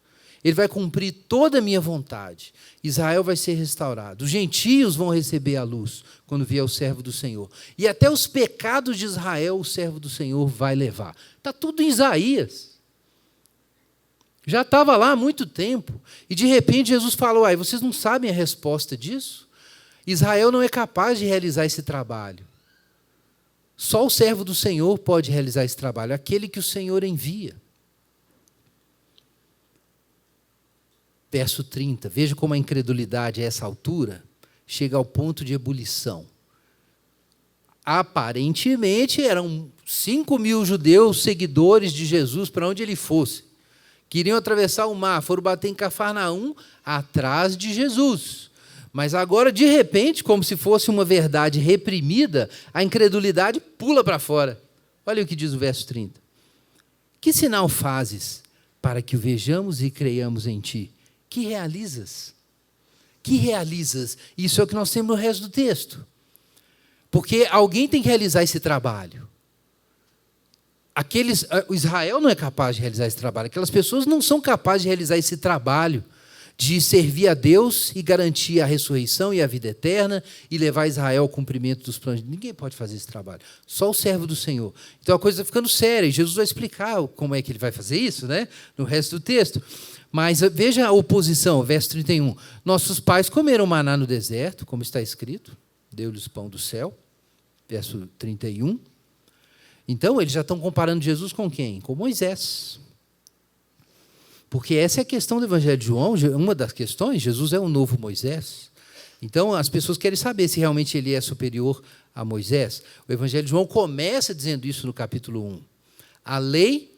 Ele vai cumprir toda a minha vontade. Israel vai ser restaurado. Os gentios vão receber a luz quando vier o servo do Senhor. E até os pecados de Israel o servo do Senhor vai levar. Está tudo em Isaías. Já estava lá há muito tempo. E de repente Jesus falou, vocês não sabem a resposta disso? Israel não é capaz de realizar esse trabalho. Só o servo do Senhor pode realizar esse trabalho, aquele que o Senhor envia. Verso 30, veja como a incredulidade a essa altura chega ao ponto de ebulição. Aparentemente eram 5.000 judeus seguidores de Jesus para onde ele fosse. Queriam atravessar o mar, foram bater em Cafarnaum atrás de Jesus. Mas agora, de repente, como se fosse uma verdade reprimida, a incredulidade pula para fora. Olha o que diz o verso 30. Que sinal fazes para que o vejamos e creiamos em ti? Que realizas? Que realizas? Isso é o que nós temos no resto do texto. Porque alguém tem que realizar esse trabalho. O Israel não é capaz de realizar esse trabalho. Aquelas pessoas não são capazes de realizar esse trabalho de servir a Deus e garantir a ressurreição e a vida eterna e levar Israel ao cumprimento dos planos. Ninguém pode fazer esse trabalho. Só o servo do Senhor. Então a coisa está ficando séria. E Jesus vai explicar como é que ele vai fazer isso, né? No resto do texto. Mas veja a oposição, verso 31. Nossos pais comeram maná no deserto, como está escrito, deu-lhes pão do céu. Verso 31. Então, eles já estão comparando Jesus com quem? Com Moisés. Porque essa é a questão do Evangelho de João, uma das questões, Jesus é o novo Moisés. Então, as pessoas querem saber se realmente ele é superior a Moisés. O Evangelho de João começa dizendo isso no capítulo 1. A lei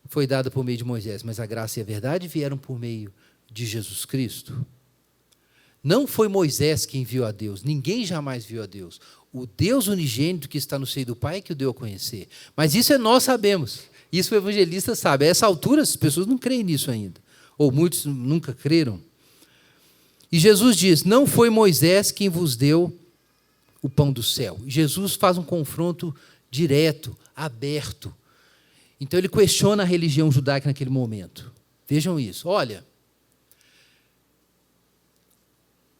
foi dada por meio de Moisés, mas a graça e a verdade vieram por meio de Jesus Cristo. Não foi Moisés que enviou a Deus, ninguém jamais viu a Deus. O Deus unigênito que está no seio do Pai é que o deu a conhecer. Mas isso nós sabemos, isso o evangelista sabe. A essa altura as pessoas não creem nisso ainda, ou muitos nunca creram. E Jesus diz, não foi Moisés quem vos deu o pão do céu. E Jesus faz um confronto direto, aberto. Então ele questiona a religião judaica naquele momento. Vejam isso, olha,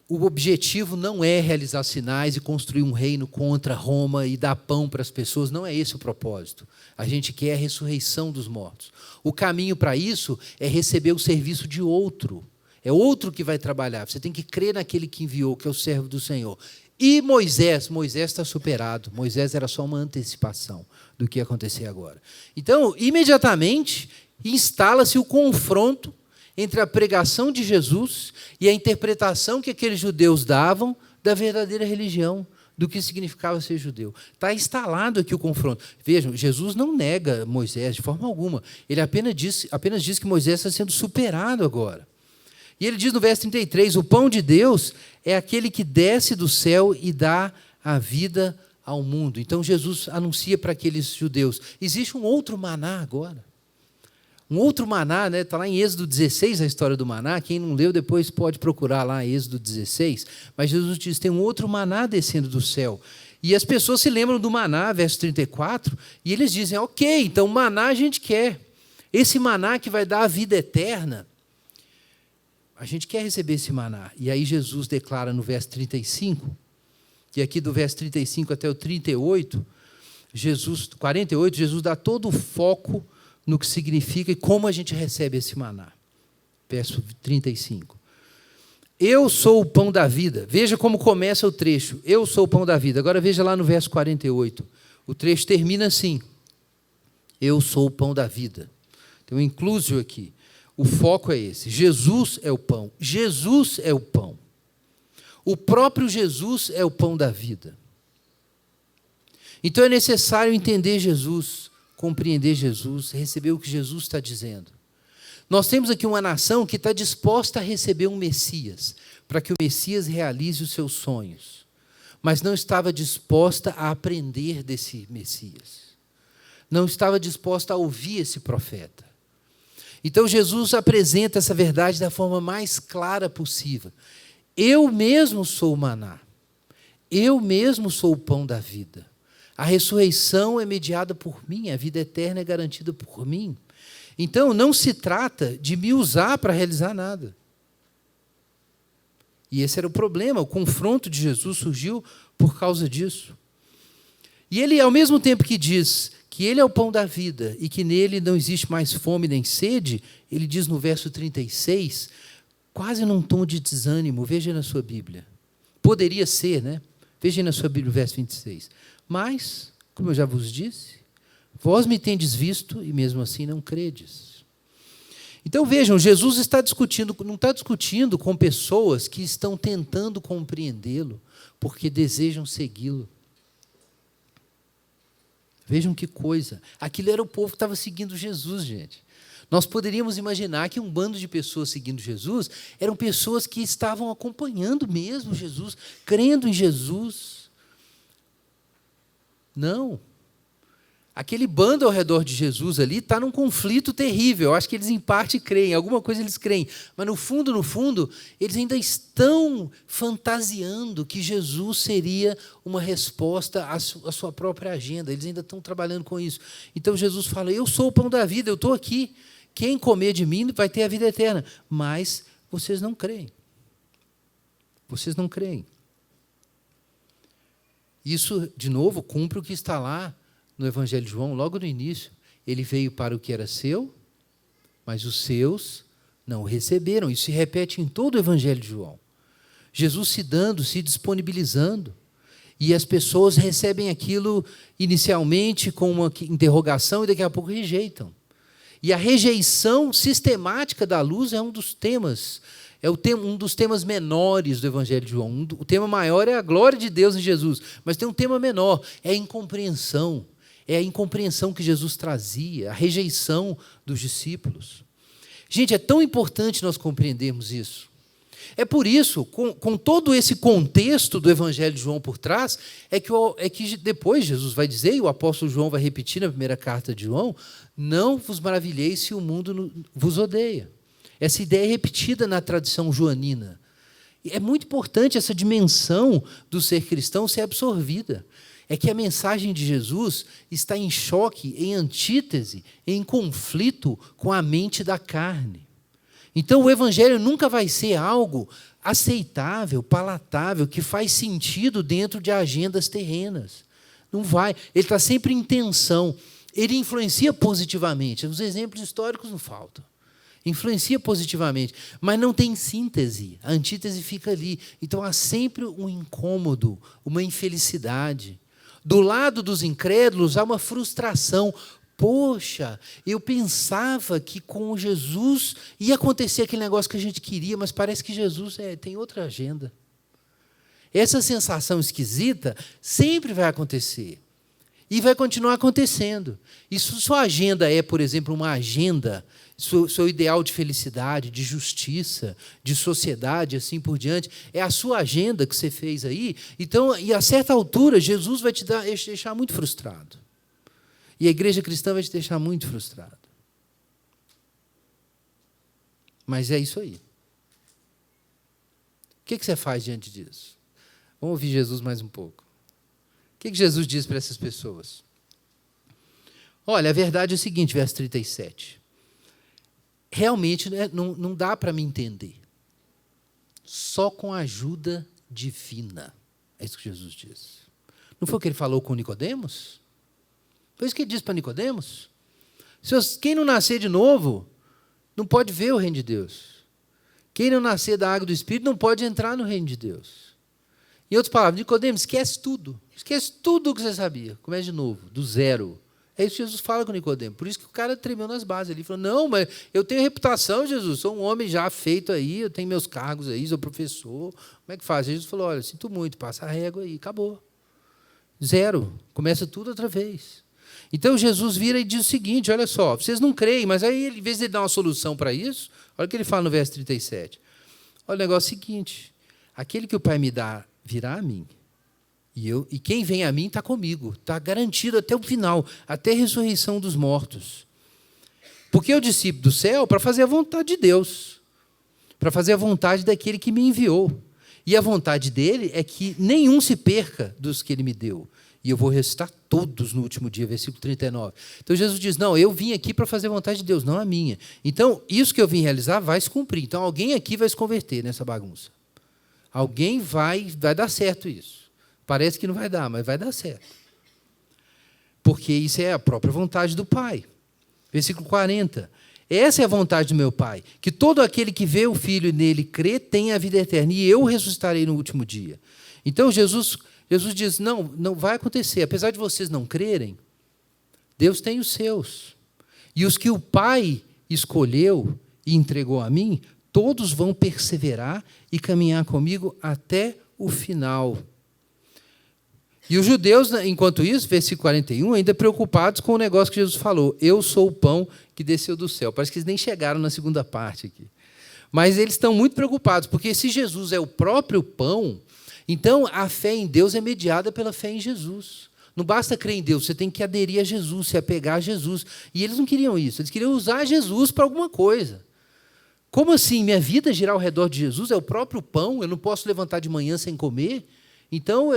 o objetivo não é realizar sinais e construir um reino contra Roma e dar pão para as pessoas, não é esse o propósito. A gente quer a ressurreição dos mortos. O caminho para isso é receber o serviço de outro. É outro que vai trabalhar. Você tem que crer naquele que enviou, que é o servo do Senhor. E Moisés está superado. Moisés era só uma antecipação do que ia acontecer agora. Então, imediatamente, instala-se o confronto entre a pregação de Jesus e a interpretação que aqueles judeus davam da verdadeira religião, do que significava ser judeu. Está instalado aqui o confronto. Vejam, Jesus não nega Moisés de forma alguma. Ele apenas diz que Moisés está sendo superado agora. E ele diz no verso 33, o pão de Deus é aquele que desce do céu e dá a vida ao mundo. Então Jesus anuncia para aqueles judeus, existe um outro maná agora. Um outro maná, né? Está lá em Êxodo 16 a história do maná. Quem não leu depois pode procurar lá Êxodo 16. Mas Jesus diz, tem um outro maná descendo do céu. E as pessoas se lembram do maná, verso 34, e eles dizem, ok, então maná a gente quer. Esse maná que vai dar a vida eterna, a gente quer receber esse maná. E aí Jesus declara no verso 35, e aqui do verso 35 até o 48, 48, Jesus dá todo o foco no que significa e como a gente recebe esse maná. Verso 35. Eu sou o pão da vida. Veja como começa o trecho. Eu sou o pão da vida. Agora veja lá no verso 48. O trecho termina assim. Eu sou o pão da vida. Tem um inclusio aqui. O foco é esse. Jesus é o pão. Jesus é o pão. O próprio Jesus é o pão da vida. Então é necessário entender Jesus, compreender Jesus, receber o que Jesus está dizendo. Nós temos aqui uma nação que está disposta a receber um Messias, para que o Messias realize os seus sonhos, mas não estava disposta a aprender desse Messias. Não estava disposta a ouvir esse profeta. Então Jesus apresenta essa verdade da forma mais clara possível. Eu mesmo sou o maná. Eu mesmo sou o pão da vida. A ressurreição é mediada por mim, a vida eterna é garantida por mim. Então, não se trata de me usar para realizar nada. E esse era o problema, o confronto de Jesus surgiu por causa disso. E ele, ao mesmo tempo que diz que ele é o pão da vida e que nele não existe mais fome nem sede, ele diz no verso 36, quase num tom de desânimo, veja na sua Bíblia. Poderia ser, né? Veja na sua Bíblia o verso 26. Mas, como eu já vos disse, vós me tendes visto e mesmo assim não credes. Então vejam, Jesus não está discutindo com pessoas que estão tentando compreendê-lo, porque desejam segui-lo. Vejam que coisa. Aquilo era o povo que estava seguindo Jesus, gente. Nós poderíamos imaginar que um bando de pessoas seguindo Jesus eram pessoas que estavam acompanhando mesmo Jesus, crendo em Jesus. Não. Aquele bando ao redor de Jesus ali está num conflito terrível. Eu acho que eles, em parte, creem, alguma coisa eles creem. Mas, no fundo, eles ainda estão fantasiando que Jesus seria uma resposta à sua própria agenda. Eles ainda estão trabalhando com isso. Então, Jesus fala, eu sou o pão da vida, eu estou aqui. Quem comer de mim vai ter a vida eterna. Mas vocês não creem. Vocês não creem. Isso, de novo, cumpre o que está lá no Evangelho de João, logo no início. Ele veio para o que era seu, mas os seus não o receberam. Isso se repete em todo o Evangelho de João. Jesus se dando, se disponibilizando. E as pessoas recebem aquilo inicialmente com uma interrogação e daqui a pouco rejeitam. E a rejeição sistemática da luz é um dos temas, um dos temas menores do Evangelho de João. O tema maior é a glória de Deus em Jesus, mas tem um tema menor, é a incompreensão. É a incompreensão que Jesus trazia, a rejeição dos discípulos. Gente, é tão importante nós compreendermos isso. É por isso, com todo esse contexto do Evangelho de João por trás, é que depois Jesus vai dizer, e o apóstolo João vai repetir na primeira carta de João, não vos maravilheis se o mundo vos odeia. Essa ideia é repetida na tradição joanina. E é muito importante essa dimensão do ser cristão ser absorvida. É que a mensagem de Jesus está em choque, em antítese, em conflito com a mente da carne. Então, o Evangelho nunca vai ser algo aceitável, palatável, que faz sentido dentro de agendas terrenas. Não vai. Ele está sempre em tensão. Ele influencia positivamente. Os exemplos históricos não faltam. Influencia positivamente, mas não tem síntese. A antítese fica ali. Então, há sempre um incômodo, uma infelicidade. Do lado dos incrédulos, há uma frustração. Poxa, eu pensava que com Jesus ia acontecer aquele negócio que a gente queria, mas parece que Jesus tem outra agenda. Essa sensação esquisita sempre vai acontecer. E vai continuar acontecendo. E se sua agenda é, por exemplo, uma agenda, seu ideal de felicidade, de justiça, de sociedade, assim por diante, é a sua agenda que você fez aí, então, e a certa altura, Jesus vai te deixar muito frustrado. E a igreja cristã vai te deixar muito frustrado. Mas é isso aí. O que você faz diante disso? Vamos ouvir Jesus mais um pouco. O que Jesus diz para essas pessoas? Olha, a verdade é o seguinte, verso 37. Realmente não dá para me entender. Só com a ajuda divina. É isso que Jesus diz. Não foi o que ele falou com Nicodemos? Foi isso que ele disse para Nicodemos. Quem não nascer de novo, não pode ver o reino de Deus. Quem não nascer da água do Espírito não pode entrar no reino de Deus. Em outras palavras, Nicodemos, esquece tudo. Esquece tudo o que você sabia. Comece de novo, do zero. É isso que Jesus fala com Nicodemo. Por isso que o cara tremeu nas bases. Ele falou, não, mas eu tenho reputação, Jesus, sou um homem já feito aí, eu tenho meus cargos aí, sou professor. Como é que faz? Jesus falou, olha, sinto muito, passa a régua aí, acabou. Zero. Começa tudo outra vez. Então, Jesus vira e diz o seguinte, olha só, vocês não creem, mas aí, em vez de ele dar uma solução para isso, olha o que ele fala no verso 37. Olha o negócio seguinte, aquele que o Pai me dá virá a mim. E quem vem a mim está comigo, está garantido até o final, até a ressurreição dos mortos. Porque eu desci do céu para fazer a vontade de Deus, para fazer a vontade daquele que me enviou. E a vontade dele é que nenhum se perca dos que ele me deu. E eu vou ressuscitar todos no último dia, versículo 39. Então Jesus diz, não, eu vim aqui para fazer a vontade de Deus, não a minha. Então, isso que eu vim realizar vai se cumprir. Então, alguém aqui vai se converter nessa bagunça. Alguém vai dar certo isso. Parece que não vai dar, mas vai dar certo. Porque isso é a própria vontade do Pai. Versículo 40. Essa é a vontade do meu Pai, que todo aquele que vê o Filho e nele crê tenha a vida eterna, e eu ressuscitarei no último dia. Então, Jesus diz, não vai acontecer. Apesar de vocês não crerem, Deus tem os seus. E os que o Pai escolheu e entregou a mim, todos vão perseverar e caminhar comigo até o final. E os judeus, enquanto isso, versículo 41, ainda preocupados com o negócio que Jesus falou. Eu sou o pão que desceu do céu. Parece que eles nem chegaram na segunda parte aqui. Mas eles estão muito preocupados, porque se Jesus é o próprio pão, então a fé em Deus é mediada pela fé em Jesus. Não basta crer em Deus, você tem que aderir a Jesus, se apegar a Jesus. E eles não queriam isso, eles queriam usar Jesus para alguma coisa. Como assim? Minha vida girar ao redor de Jesus? É o próprio pão? Eu não posso levantar de manhã sem comer? Então,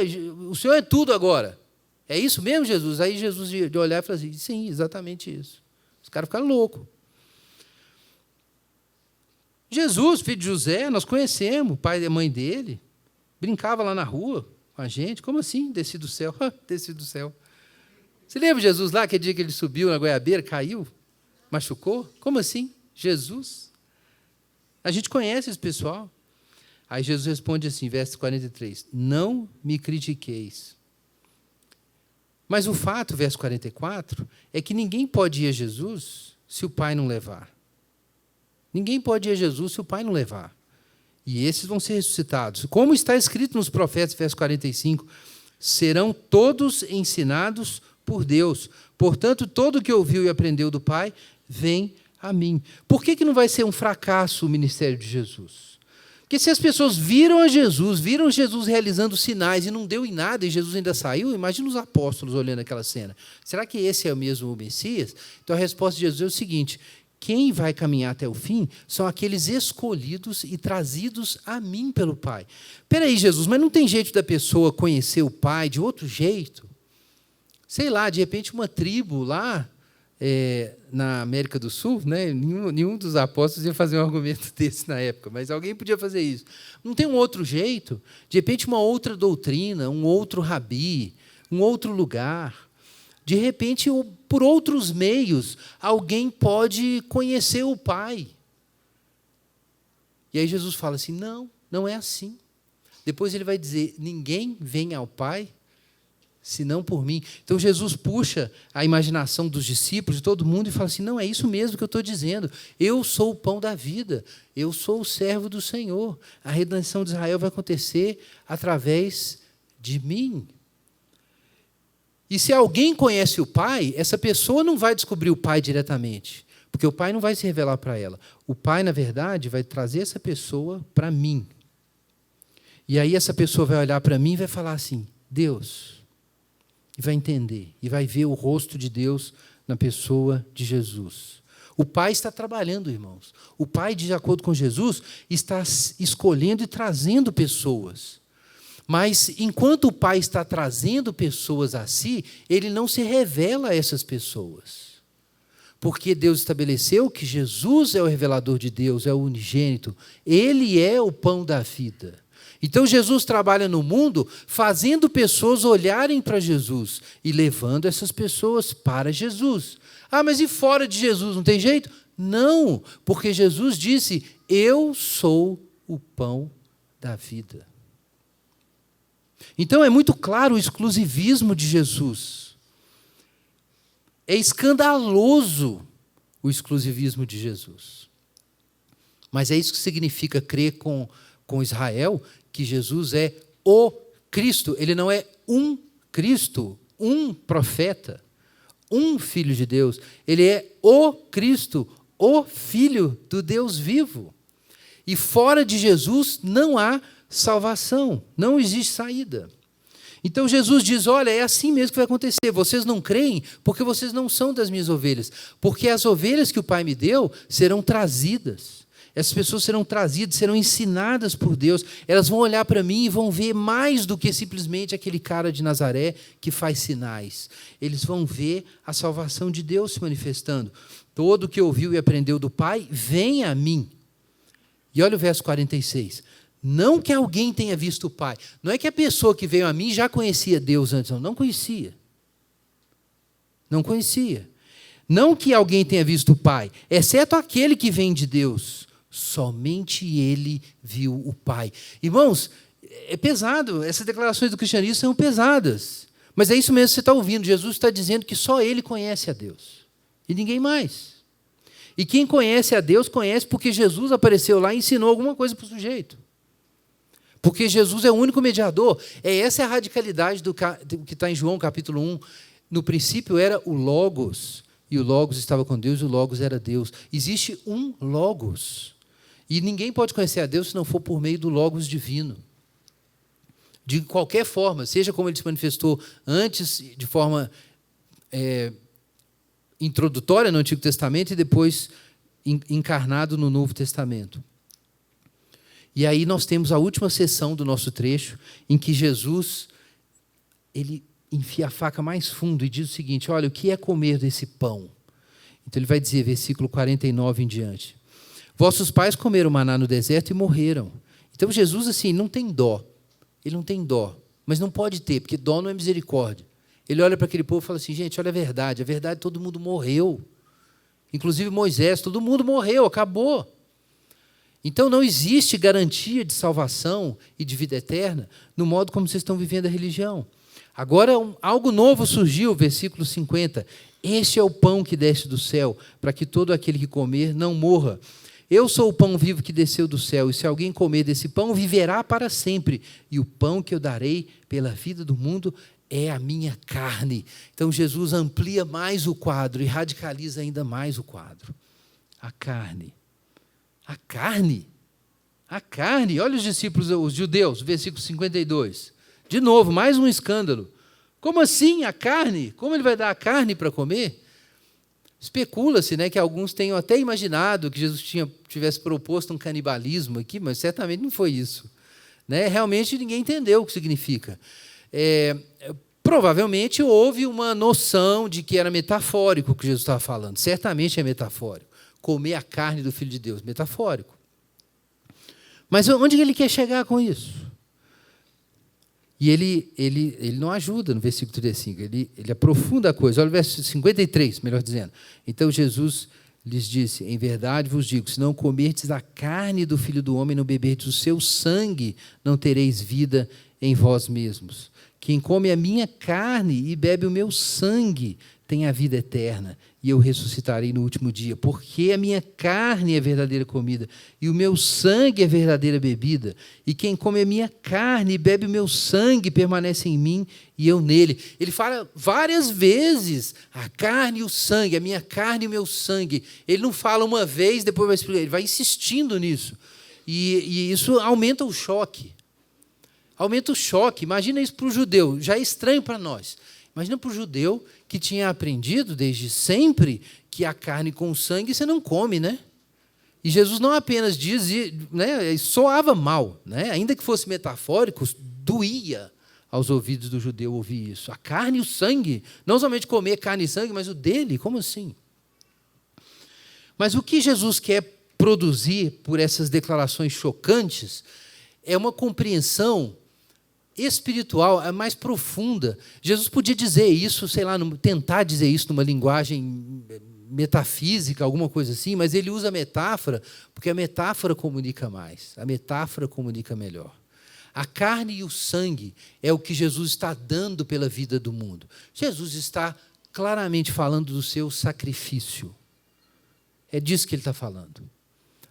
o Senhor é tudo agora. É isso mesmo, Jesus? Aí Jesus de olhar e falar assim, sim, exatamente isso. Os caras ficaram loucos. Jesus, filho de José, nós conhecemos, o pai e a mãe dele, brincava lá na rua com a gente. Como assim? Desci do céu. Desci do céu. Você lembra Jesus lá, aquele dia que ele subiu na goiabeira, caiu, machucou? Como assim? Jesus? A gente conhece esse pessoal. Aí Jesus responde assim, verso 43, não me critiqueis. Mas o fato, verso 44, é que ninguém pode ir a Jesus se o Pai não levar. Ninguém pode ir a Jesus se o Pai não levar. E esses vão ser ressuscitados. Como está escrito nos profetas, verso 45, serão todos ensinados por Deus. Portanto, todo o que ouviu e aprendeu do Pai, vem a mim. Por que não vai ser um fracasso o ministério de Jesus? Porque se as pessoas viram Jesus realizando sinais e não deu em nada, e Jesus ainda saiu, imagina os apóstolos olhando aquela cena. Será que esse é o mesmo Messias? Então a resposta de Jesus é o seguinte, quem vai caminhar até o fim são aqueles escolhidos e trazidos a mim pelo Pai. Espera aí, Jesus, mas não tem jeito da pessoa conhecer o Pai de outro jeito? Sei lá, de repente uma tribo lá, na América do Sul, né? Nenhum dos apóstolos ia fazer um argumento desse na época, mas alguém podia fazer isso. Não tem um outro jeito? De repente, uma outra doutrina, um outro rabi, um outro lugar. De repente, por outros meios, alguém pode conhecer o Pai. E aí Jesus fala assim, não é assim. Depois ele vai dizer, ninguém vem ao Pai senão por mim. Então Jesus puxa a imaginação dos discípulos, de todo mundo, e fala assim, não, é isso mesmo que eu estou dizendo. Eu sou o pão da vida, eu sou o servo do Senhor. A redenção de Israel vai acontecer através de mim. E se alguém conhece o Pai, essa pessoa não vai descobrir o Pai diretamente, porque o Pai não vai se revelar para ela. O Pai, na verdade, vai trazer essa pessoa para mim. E aí essa pessoa vai olhar para mim e vai falar assim, Deus... E vai entender, e vai ver o rosto de Deus na pessoa de Jesus. O Pai está trabalhando, irmãos. O Pai, de acordo com Jesus, está escolhendo e trazendo pessoas. Mas, enquanto o Pai está trazendo pessoas a si, Ele não se revela a essas pessoas. Porque Deus estabeleceu que Jesus é o revelador de Deus, é o unigênito. Ele é o pão da vida. Então, Jesus trabalha no mundo fazendo pessoas olharem para Jesus e levando essas pessoas para Jesus. Ah, mas e fora de Jesus, não tem jeito? Não, porque Jesus disse, eu sou o pão da vida. Então, é muito claro o exclusivismo de Jesus. É escandaloso o exclusivismo de Jesus. Mas é isso que significa crer com Israel, que Jesus é o Cristo. Ele não é um Cristo, um profeta, um filho de Deus. Ele é o Cristo, o Filho do Deus vivo. E fora de Jesus não há salvação, não existe saída. Então Jesus diz, olha, é assim mesmo que vai acontecer. Vocês não creem porque vocês não são das minhas ovelhas. Porque as ovelhas que o Pai me deu serão trazidas. Essas pessoas serão trazidas, serão ensinadas por Deus. Elas vão olhar para mim e vão ver mais do que simplesmente aquele cara de Nazaré que faz sinais. Eles vão ver a salvação de Deus se manifestando. Todo que ouviu e aprendeu do Pai, vem a mim. E olha o verso 46. Não que alguém tenha visto o Pai. Não é que a pessoa que veio a mim já conhecia Deus antes. Não conhecia. Não conhecia. Não que alguém tenha visto o Pai, exceto aquele que vem de Deus. Somente ele viu o Pai. Irmãos, é pesado. Essas declarações do cristianismo são pesadas. Mas é isso mesmo que você está ouvindo. Jesus está dizendo que só ele conhece a Deus. E ninguém mais. E quem conhece a Deus, conhece porque Jesus apareceu lá e ensinou alguma coisa para o sujeito. Porque Jesus é o único mediador. Essa é a radicalidade do que está em João capítulo 1. No princípio era o Logos, e o Logos estava com Deus, e o Logos era Deus. Existe um Logos. E ninguém pode conhecer a Deus se não for por meio do Logos divino. De qualquer forma, seja como ele se manifestou antes, de forma introdutória no Antigo Testamento, e depois encarnado no Novo Testamento. E aí nós temos a última sessão do nosso trecho, em que Jesus ele enfia a faca mais fundo e diz o seguinte, olha, o que é comer desse pão? Então ele vai dizer, versículo 49 em diante. Vossos pais comeram maná no deserto e morreram. Então Jesus, assim, não tem dó. Ele não tem dó, mas não pode ter, porque dó não é misericórdia. Ele olha para aquele povo e fala assim, gente, olha a verdade todo mundo morreu. Inclusive Moisés, todo mundo morreu, acabou. Então não existe garantia de salvação e de vida eterna no modo como vocês estão vivendo a religião. Agora algo novo surgiu, versículo 50. Este é o pão que desce do céu, para que todo aquele que comer não morra. Eu sou o pão vivo que desceu do céu, e se alguém comer desse pão, viverá para sempre. E o pão que eu darei pela vida do mundo é a minha carne. Então Jesus amplia mais o quadro e radicaliza ainda mais o quadro. A carne. A carne. A carne. Olha os discípulos, os judeus, versículo 52. De novo, mais um escândalo. Como assim a carne? Como ele vai dar a carne para comer? Especula-se, né, que alguns tenham até imaginado que Jesus tivesse proposto um canibalismo aqui, mas certamente não foi isso. Né? Realmente ninguém entendeu o que significa. Provavelmente houve uma noção de que era metafórico o que Jesus estava falando. Certamente é metafórico. Comer a carne do Filho de Deus, metafórico. Mas onde ele quer chegar com isso? E ele não ajuda no versículo 35, ele aprofunda a coisa. Olha o verso 53, melhor dizendo. Então Jesus lhes disse, em verdade vos digo, se não comerdes a carne do Filho do Homem e não beberdes o seu sangue, não tereis vida em vós mesmos. Quem come a minha carne e bebe o meu sangue tem a vida eterna, e eu ressuscitarei no último dia, porque a minha carne é verdadeira comida, e o meu sangue é verdadeira bebida, e quem come a minha carne e bebe o meu sangue permanece em mim, e eu nele. Ele fala várias vezes, a carne e o sangue, a minha carne e o meu sangue. Ele não fala uma vez, depois vai explicar, ele vai insistindo nisso, e isso aumenta o choque. Aumenta o choque. Imagina isso para o judeu, já é estranho para nós. Imagina para o judeu que tinha aprendido desde sempre que a carne com sangue você não come, né? E Jesus não apenas dizia, né, soava mal, né? Ainda que fosse metafórico, doía aos ouvidos do judeu ouvir isso. A carne e o sangue, não somente comer carne e sangue, mas o dele, como assim? Mas o que Jesus quer produzir por essas declarações chocantes é uma compreensão espiritual, é mais profunda. Jesus podia dizer isso, sei lá, tentar dizer isso numa linguagem metafísica, alguma coisa assim, mas ele usa a metáfora, porque a metáfora comunica mais, a metáfora comunica melhor. A carne e o sangue é o que Jesus está dando pela vida do mundo. Jesus está claramente falando do seu sacrifício. É disso que ele está falando.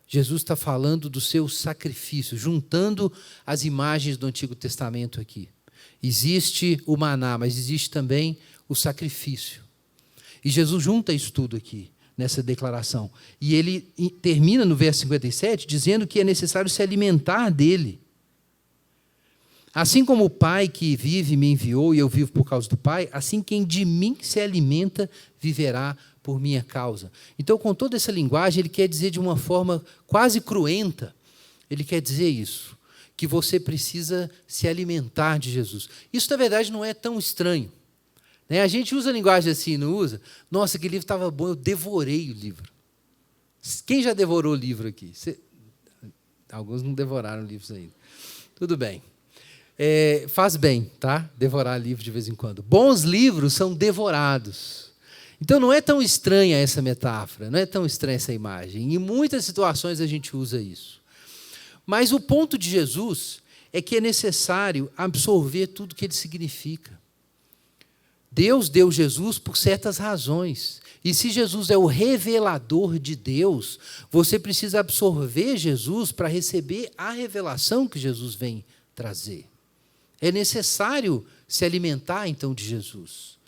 Jesus está falando do seu sacrifício, juntando as imagens do Antigo Testamento aqui. Existe o maná, mas existe também o sacrifício. E Jesus junta isso tudo aqui, nessa declaração. E ele termina no verso 57, dizendo que é necessário se alimentar dele. Assim como o Pai que vive me enviou e eu vivo por causa do Pai, assim quem de mim se alimenta viverá por minha causa. Então, com toda essa linguagem, ele quer dizer de uma forma quase cruenta, ele quer dizer isso, que você precisa se alimentar de Jesus. Isso, na verdade, não é tão estranho. A gente usa a linguagem assim, não usa? Nossa, aquele livro estava bom, eu devorei o livro. Quem já devorou o livro aqui? Alguns não devoraram livros ainda. Tudo bem. Faz bem, tá? Devorar livro de vez em quando. Bons livros são devorados. Então, não é tão estranha essa metáfora, não é tão estranha essa imagem. Em muitas situações a gente usa isso. Mas o ponto de Jesus é que é necessário absorver tudo que ele significa. Deus deu Jesus por certas razões. E se Jesus é o revelador de Deus, você precisa absorver Jesus para receber a revelação que Jesus vem trazer. É necessário se alimentar, então, de Jesus.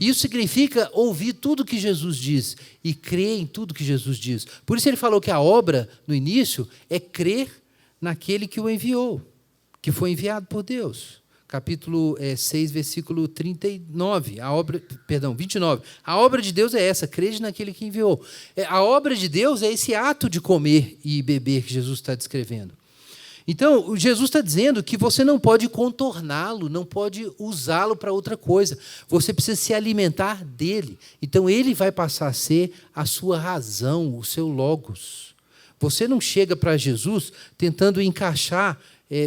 Isso significa ouvir tudo que Jesus diz e crer em tudo que Jesus diz. Por isso ele falou que a obra, no início, é crer naquele que o enviou, que foi enviado por Deus. Capítulo 6, versículo 29, 29. A obra de Deus é essa, crede naquele que enviou. A obra de Deus é esse ato de comer e beber que Jesus está descrevendo. Então, Jesus está dizendo que você não pode contorná-lo, não pode usá-lo para outra coisa. Você precisa se alimentar dele. Então, ele vai passar a ser a sua razão, o seu logos. Você não chega para Jesus tentando encaixar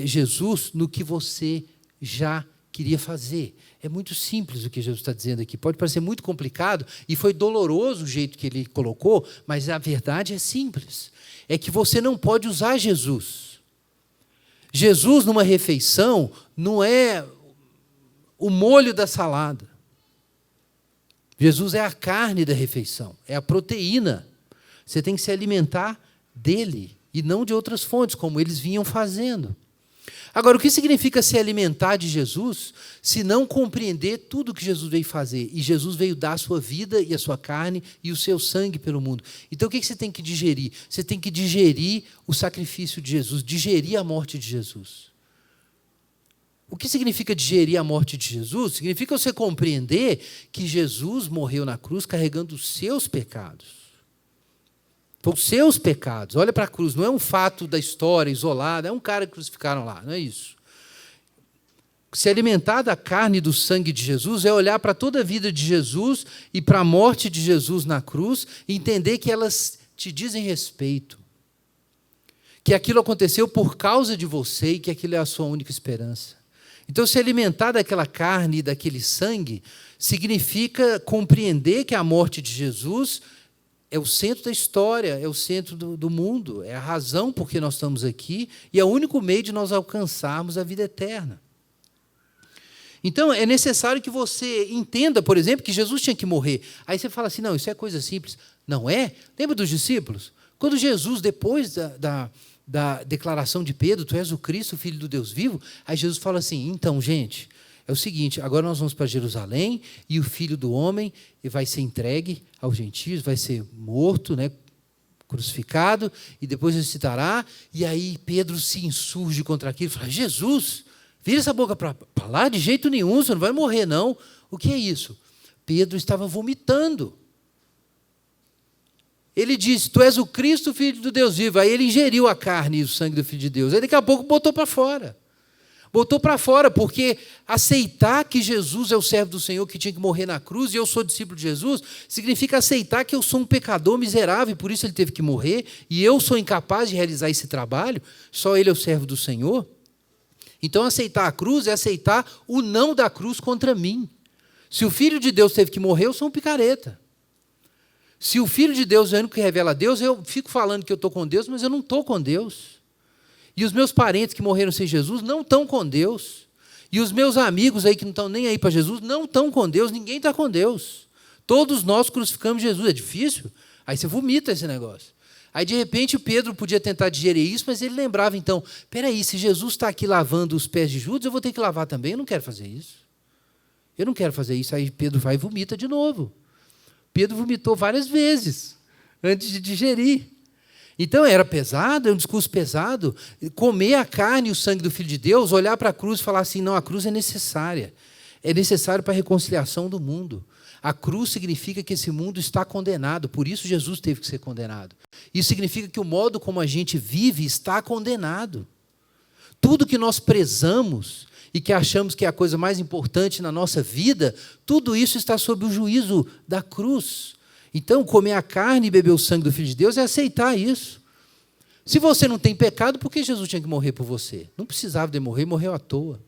Jesus no que você já queria fazer. É muito simples o que Jesus está dizendo aqui. Pode parecer muito complicado, e foi doloroso o jeito que ele colocou, mas a verdade é simples. É que você não pode usar Jesus. Jesus, numa refeição, não é o molho da salada. Jesus é a carne da refeição, é a proteína. Você tem que se alimentar dele e não de outras fontes, como eles vinham fazendo. Agora, o que significa se alimentar de Jesus, se não compreender tudo que Jesus veio fazer? E Jesus veio dar a sua vida e a sua carne e o seu sangue pelo mundo. Então, o que você tem que digerir? Você tem que digerir o sacrifício de Jesus, digerir a morte de Jesus. O que significa digerir a morte de Jesus? Significa você compreender que Jesus morreu na cruz carregando os seus pecados. Foi os seus pecados. Olha para a cruz, não é um fato da história isolado, é um cara que crucificaram lá, não é isso. Se alimentar da carne e do sangue de Jesus é olhar para toda a vida de Jesus e para a morte de Jesus na cruz e entender que elas te dizem respeito. Que aquilo aconteceu por causa de você e que aquilo é a sua única esperança. Então, se alimentar daquela carne e daquele sangue significa compreender que a morte de Jesus é o centro da história, é o centro do mundo, é a razão por que nós estamos aqui e é o único meio de nós alcançarmos a vida eterna. Então, é necessário que você entenda, por exemplo, que Jesus tinha que morrer. Aí você fala assim, não, isso é coisa simples. Não é? Lembra dos discípulos? Quando Jesus, depois da declaração de Pedro, tu és o Cristo, o Filho do Deus vivo, aí Jesus fala assim, então, gente, é o seguinte, agora nós vamos para Jerusalém e o Filho do Homem vai ser entregue aos gentios, vai ser morto, crucificado, e depois ressuscitará. E aí Pedro se insurge contra aquilo e fala, Jesus, vira essa boca para lá, de jeito nenhum, você não vai morrer, não. O que é isso? Pedro estava vomitando. Ele disse, tu és o Cristo, Filho do Deus vivo. Aí ele ingeriu a carne e o sangue do Filho de Deus. Aí daqui a pouco botou para fora. Botou para fora, porque aceitar que Jesus é o servo do Senhor, que tinha que morrer na cruz, e eu sou discípulo de Jesus, significa aceitar que eu sou um pecador miserável, e por isso ele teve que morrer, e eu sou incapaz de realizar esse trabalho, só ele é o servo do Senhor. Então, aceitar a cruz é aceitar o não da cruz contra mim. Se o Filho de Deus teve que morrer, eu sou um picareta. Se o Filho de Deus é o único que revela a Deus, eu fico falando que eu estou com Deus, mas eu não estou com Deus. E os meus parentes que morreram sem Jesus não estão com Deus. E os meus amigos aí que não estão nem aí para Jesus não estão com Deus. Ninguém está com Deus. Todos nós crucificamos Jesus. É difícil? Aí você vomita esse negócio. Aí, de repente, o Pedro podia tentar digerir isso, mas ele lembrava, então, peraí, se Jesus está aqui lavando os pés de Judas, eu vou ter que lavar também? Eu não quero fazer isso. Eu não quero fazer isso. Aí Pedro vai e vomita de novo. Pedro vomitou várias vezes antes de digerir. Então, era pesado, é um discurso pesado. Comer a carne e o sangue do Filho de Deus, olhar para a cruz e falar assim, não, a cruz é necessária. É necessário para a reconciliação do mundo. A cruz significa que esse mundo está condenado, por isso Jesus teve que ser condenado. Isso significa que o modo como a gente vive está condenado. Tudo que nós prezamos e que achamos que é a coisa mais importante na nossa vida, tudo isso está sob o juízo da cruz. Então, comer a carne e beber o sangue do Filho de Deus é aceitar isso. Se você não tem pecado, por que Jesus tinha que morrer por você? Não precisava de morrer, morreu à toa.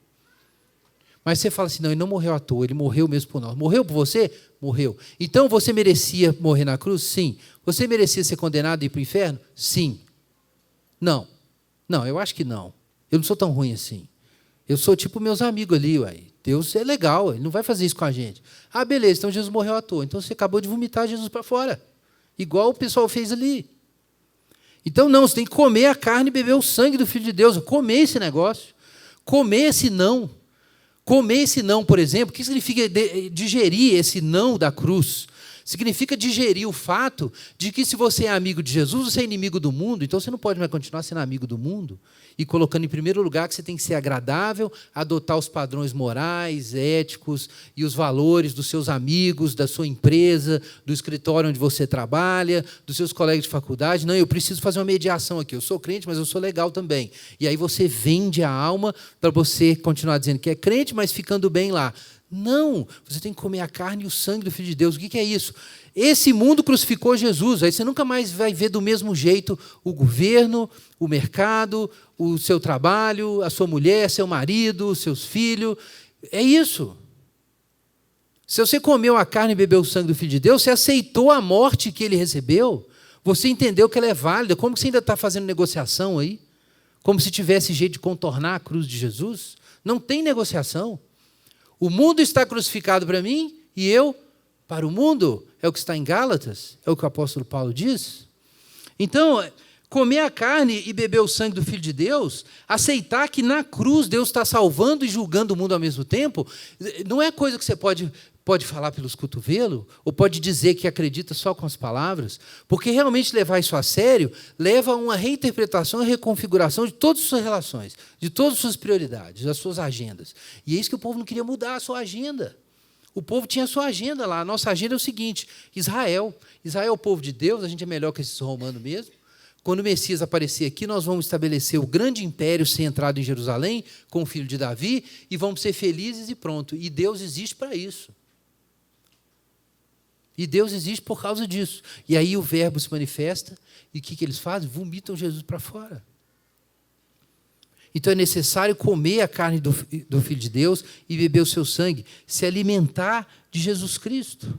Mas você fala assim, não, ele não morreu à toa, ele morreu mesmo por nós. Morreu por você? Morreu. Então, você merecia morrer na cruz? Sim. Você merecia ser condenado e ir para o inferno? Sim. Não. Não, eu acho que não. Eu não sou tão ruim assim. Eu sou tipo meus amigos ali, uai. Deus é legal, ele não vai fazer isso com a gente. Ah, beleza, então Jesus morreu à toa. Então você acabou de vomitar Jesus para fora. Igual o pessoal fez ali. Então, não, você tem que comer a carne e beber o sangue do Filho de Deus. Comer esse negócio. Comer esse não. Comer esse não, por exemplo, o que significa digerir esse não da cruz? Significa digerir o fato de que se você é amigo de Jesus, você é inimigo do mundo, então você não pode mais continuar sendo amigo do mundo e colocando em primeiro lugar que você tem que ser agradável, adotar os padrões morais, éticos e os valores dos seus amigos, da sua empresa, do escritório onde você trabalha, dos seus colegas de faculdade. Não, eu preciso fazer uma mediação aqui. Eu sou crente, mas eu sou legal também. E aí você vende a alma para você continuar dizendo que é crente, mas ficando bem lá. Não, você tem que comer a carne e o sangue do Filho de Deus. O que é isso? Esse mundo crucificou Jesus, aí você nunca mais vai ver do mesmo jeito o governo, o mercado, o seu trabalho, a sua mulher, seu marido, seus filhos. É isso. Se você comeu a carne e bebeu o sangue do Filho de Deus, você aceitou a morte que ele recebeu, você entendeu que ela é válida. Como que você ainda está fazendo negociação aí? Como se tivesse jeito de contornar a cruz de Jesus? Não tem negociação. O mundo está crucificado para mim e eu para o mundo. É o que está em Gálatas, é o que o apóstolo Paulo diz. Então, comer a carne e beber o sangue do Filho de Deus, aceitar que na cruz Deus está salvando e julgando o mundo ao mesmo tempo, não é coisa que você pode falar pelos cotovelos, ou pode dizer que acredita só com as palavras, porque realmente levar isso a sério leva a uma reinterpretação e reconfiguração de todas as suas relações, de todas as suas prioridades, das suas agendas. E é isso que o povo não queria mudar, a sua agenda. O povo tinha a sua agenda lá. A nossa agenda é o seguinte, Israel é o povo de Deus, a gente é melhor que esses romanos mesmo. Quando o Messias aparecer aqui, nós vamos estabelecer o grande império centrado em Jerusalém, com o filho de Davi, e vamos ser felizes e pronto. E Deus existe para isso. E Deus existe por causa disso. E aí o verbo se manifesta, e o que eles fazem? Vomitam Jesus para fora. Então é necessário comer a carne do Filho de Deus e beber o seu sangue, se alimentar de Jesus Cristo.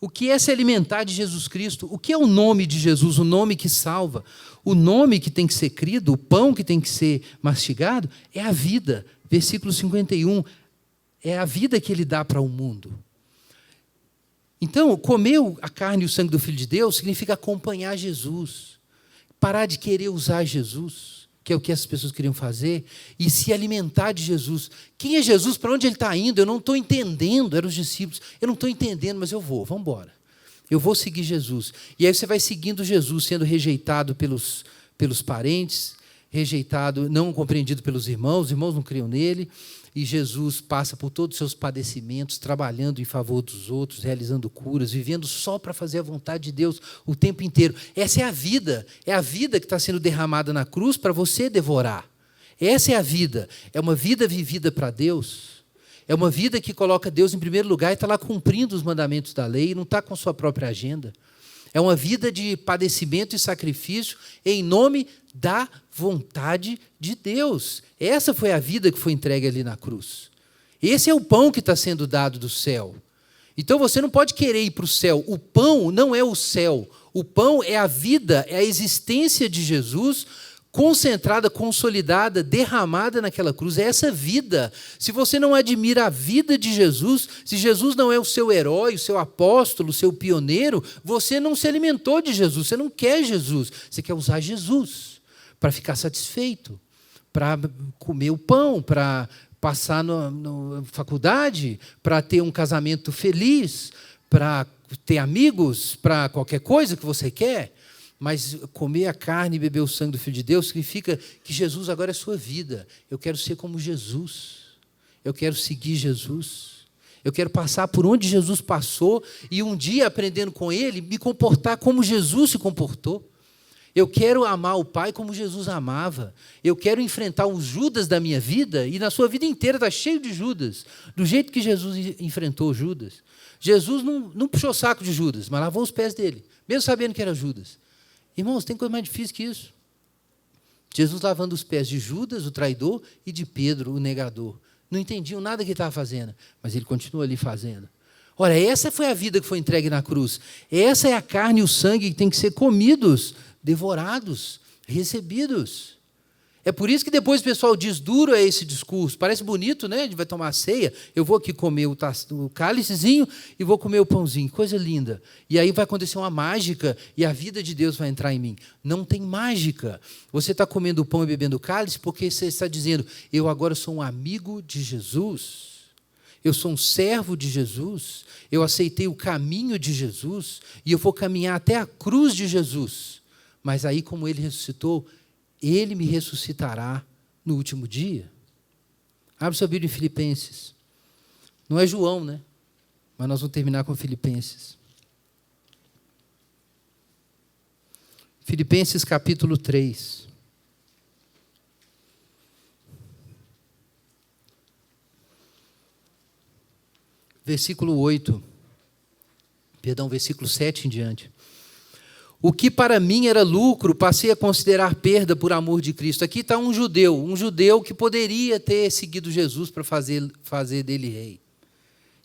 O que é se alimentar de Jesus Cristo? O que é o nome de Jesus, o nome que salva? O nome que tem que ser crido, o pão que tem que ser mastigado, é a vida. Versículo 51, é a vida que ele dá para o mundo. Então, comer a carne e o sangue do Filho de Deus significa acompanhar Jesus, parar de querer usar Jesus, que é o que essas pessoas queriam fazer, e se alimentar de Jesus. Quem é Jesus? Para onde ele está indo? Eu não estou entendendo. Eram os discípulos. Eu não estou entendendo, mas eu vou. Vamos embora. Eu vou seguir Jesus. E aí você vai seguindo Jesus, sendo rejeitado pelos parentes, rejeitado, não compreendido pelos irmãos. Os irmãos não criam nele. E Jesus passa por todos os seus padecimentos, trabalhando em favor dos outros, realizando curas, vivendo só para fazer a vontade de Deus o tempo inteiro. Essa é a vida que está sendo derramada na cruz para você devorar. Essa é a vida. É uma vida vivida para Deus. É uma vida que coloca Deus em primeiro lugar e está lá cumprindo os mandamentos da lei e não está com sua própria agenda. É uma vida de padecimento e sacrifício em nome da vontade de Deus. Essa foi a vida que foi entregue ali na cruz. Esse é o pão que está sendo dado do céu. Então você não pode querer ir para o céu. O pão não é o céu. O pão é a vida, é a existência de Jesus concentrada, consolidada, derramada naquela cruz. É essa vida. Se você não admira a vida de Jesus, se Jesus não é o seu herói, o seu apóstolo, o seu pioneiro, você não se alimentou de Jesus, você não quer Jesus. Você quer usar Jesus para ficar satisfeito, para comer o pão, para passar na faculdade, para ter um casamento feliz, para ter amigos, para qualquer coisa que você quer. Mas comer a carne e beber o sangue do Filho de Deus significa que Jesus agora é sua vida. Eu quero ser como Jesus. Eu quero seguir Jesus. Eu quero passar por onde Jesus passou e um dia, aprendendo com Ele, me comportar como Jesus se comportou. Eu quero amar o Pai como Jesus amava. Eu quero enfrentar os Judas da minha vida, e na sua vida inteira está cheio de Judas, do jeito que Jesus enfrentou Judas. Jesus não puxou o saco de Judas, mas lavou os pés dele, mesmo sabendo que era Judas. Irmãos, tem coisa mais difícil que isso. Jesus lavando os pés de Judas, o traidor, e de Pedro, o negador. Não entendiam nada que ele estava fazendo, mas ele continua ali fazendo. Ora, essa foi a vida que foi entregue na cruz. Essa é a carne e o sangue que tem que ser comidos, devorados, recebidos. É por isso que depois o pessoal diz, duro é esse discurso. Parece bonito, né? A gente vai tomar a ceia, eu vou aqui comer o cálicezinho e vou comer o pãozinho. Coisa linda. E aí vai acontecer uma mágica e a vida de Deus vai entrar em mim. Não tem mágica. Você está comendo o pão e bebendo o cálice porque você está dizendo, eu agora sou um amigo de Jesus. Eu sou um servo de Jesus. Eu aceitei o caminho de Jesus e eu vou caminhar até a cruz de Jesus. Mas aí, como Ele ressuscitou, Ele me ressuscitará no último dia. Abre sua Bíblia em Filipenses. Não é João, né? Mas nós vamos terminar com Filipenses. Filipenses capítulo 3. Versículo 8. Perdão, versículo 7 em diante. O que para mim era lucro, passei a considerar perda por amor de Cristo. Aqui está um judeu que poderia ter seguido Jesus para fazer dele rei.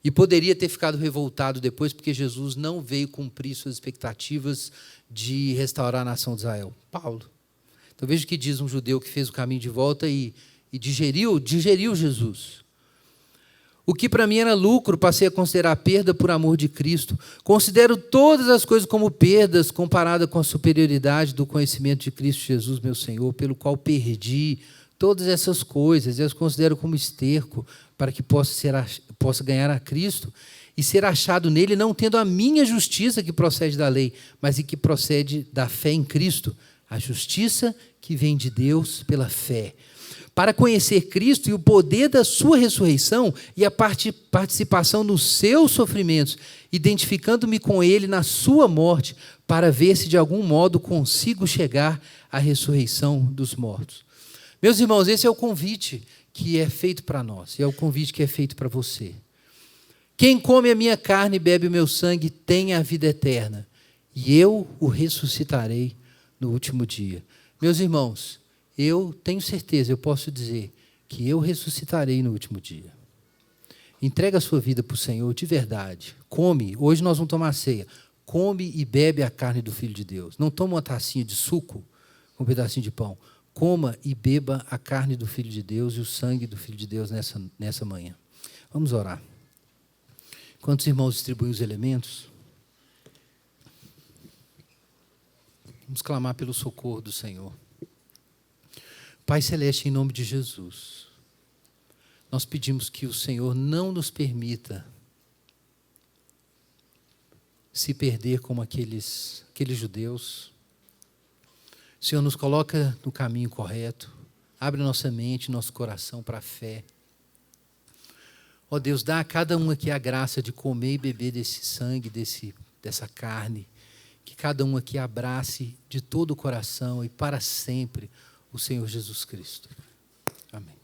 E poderia ter ficado revoltado depois, porque Jesus não veio cumprir suas expectativas de restaurar a nação de Israel. Paulo. Então veja o que diz um judeu que fez o caminho de volta e digeriu Jesus. O que para mim era lucro, passei a considerar perda por amor de Cristo. Considero todas as coisas como perdas, comparada com a superioridade do conhecimento de Cristo Jesus, meu Senhor, pelo qual perdi todas essas coisas, e as considero como esterco, para que possa ganhar a Cristo e ser achado nele, não tendo a minha justiça que procede da lei, mas que procede da fé em Cristo, a justiça que vem de Deus pela fé. Para conhecer Cristo e o poder da sua ressurreição e a participação nos seus sofrimentos, identificando-me com Ele na sua morte, para ver se de algum modo consigo chegar à ressurreição dos mortos. Meus irmãos, esse é o convite que é feito para nós, e é o convite que é feito para você. Quem come a minha carne e bebe o meu sangue tem a vida eterna, e eu o ressuscitarei no último dia. Meus irmãos, eu tenho certeza, eu posso dizer, que eu ressuscitarei no último dia. Entrega a sua vida para o Senhor de verdade. Come, hoje nós vamos tomar ceia. Come e bebe a carne do Filho de Deus. Não toma uma tacinha de suco com um pedacinho de pão. Coma e beba a carne do Filho de Deus e o sangue do Filho de Deus nessa manhã. Vamos orar. Enquanto os irmãos distribuem os elementos, vamos clamar pelo socorro do Senhor. Pai Celeste, em nome de Jesus, nós pedimos que o Senhor não nos permita se perder como aqueles judeus. O Senhor nos coloca no caminho correto, abre nossa mente, nosso coração para a fé. Ó Deus, dá a cada um aqui a graça de comer e beber desse sangue, dessa carne, que cada um aqui abrace de todo o coração e para sempre o Senhor Jesus Cristo. Amém.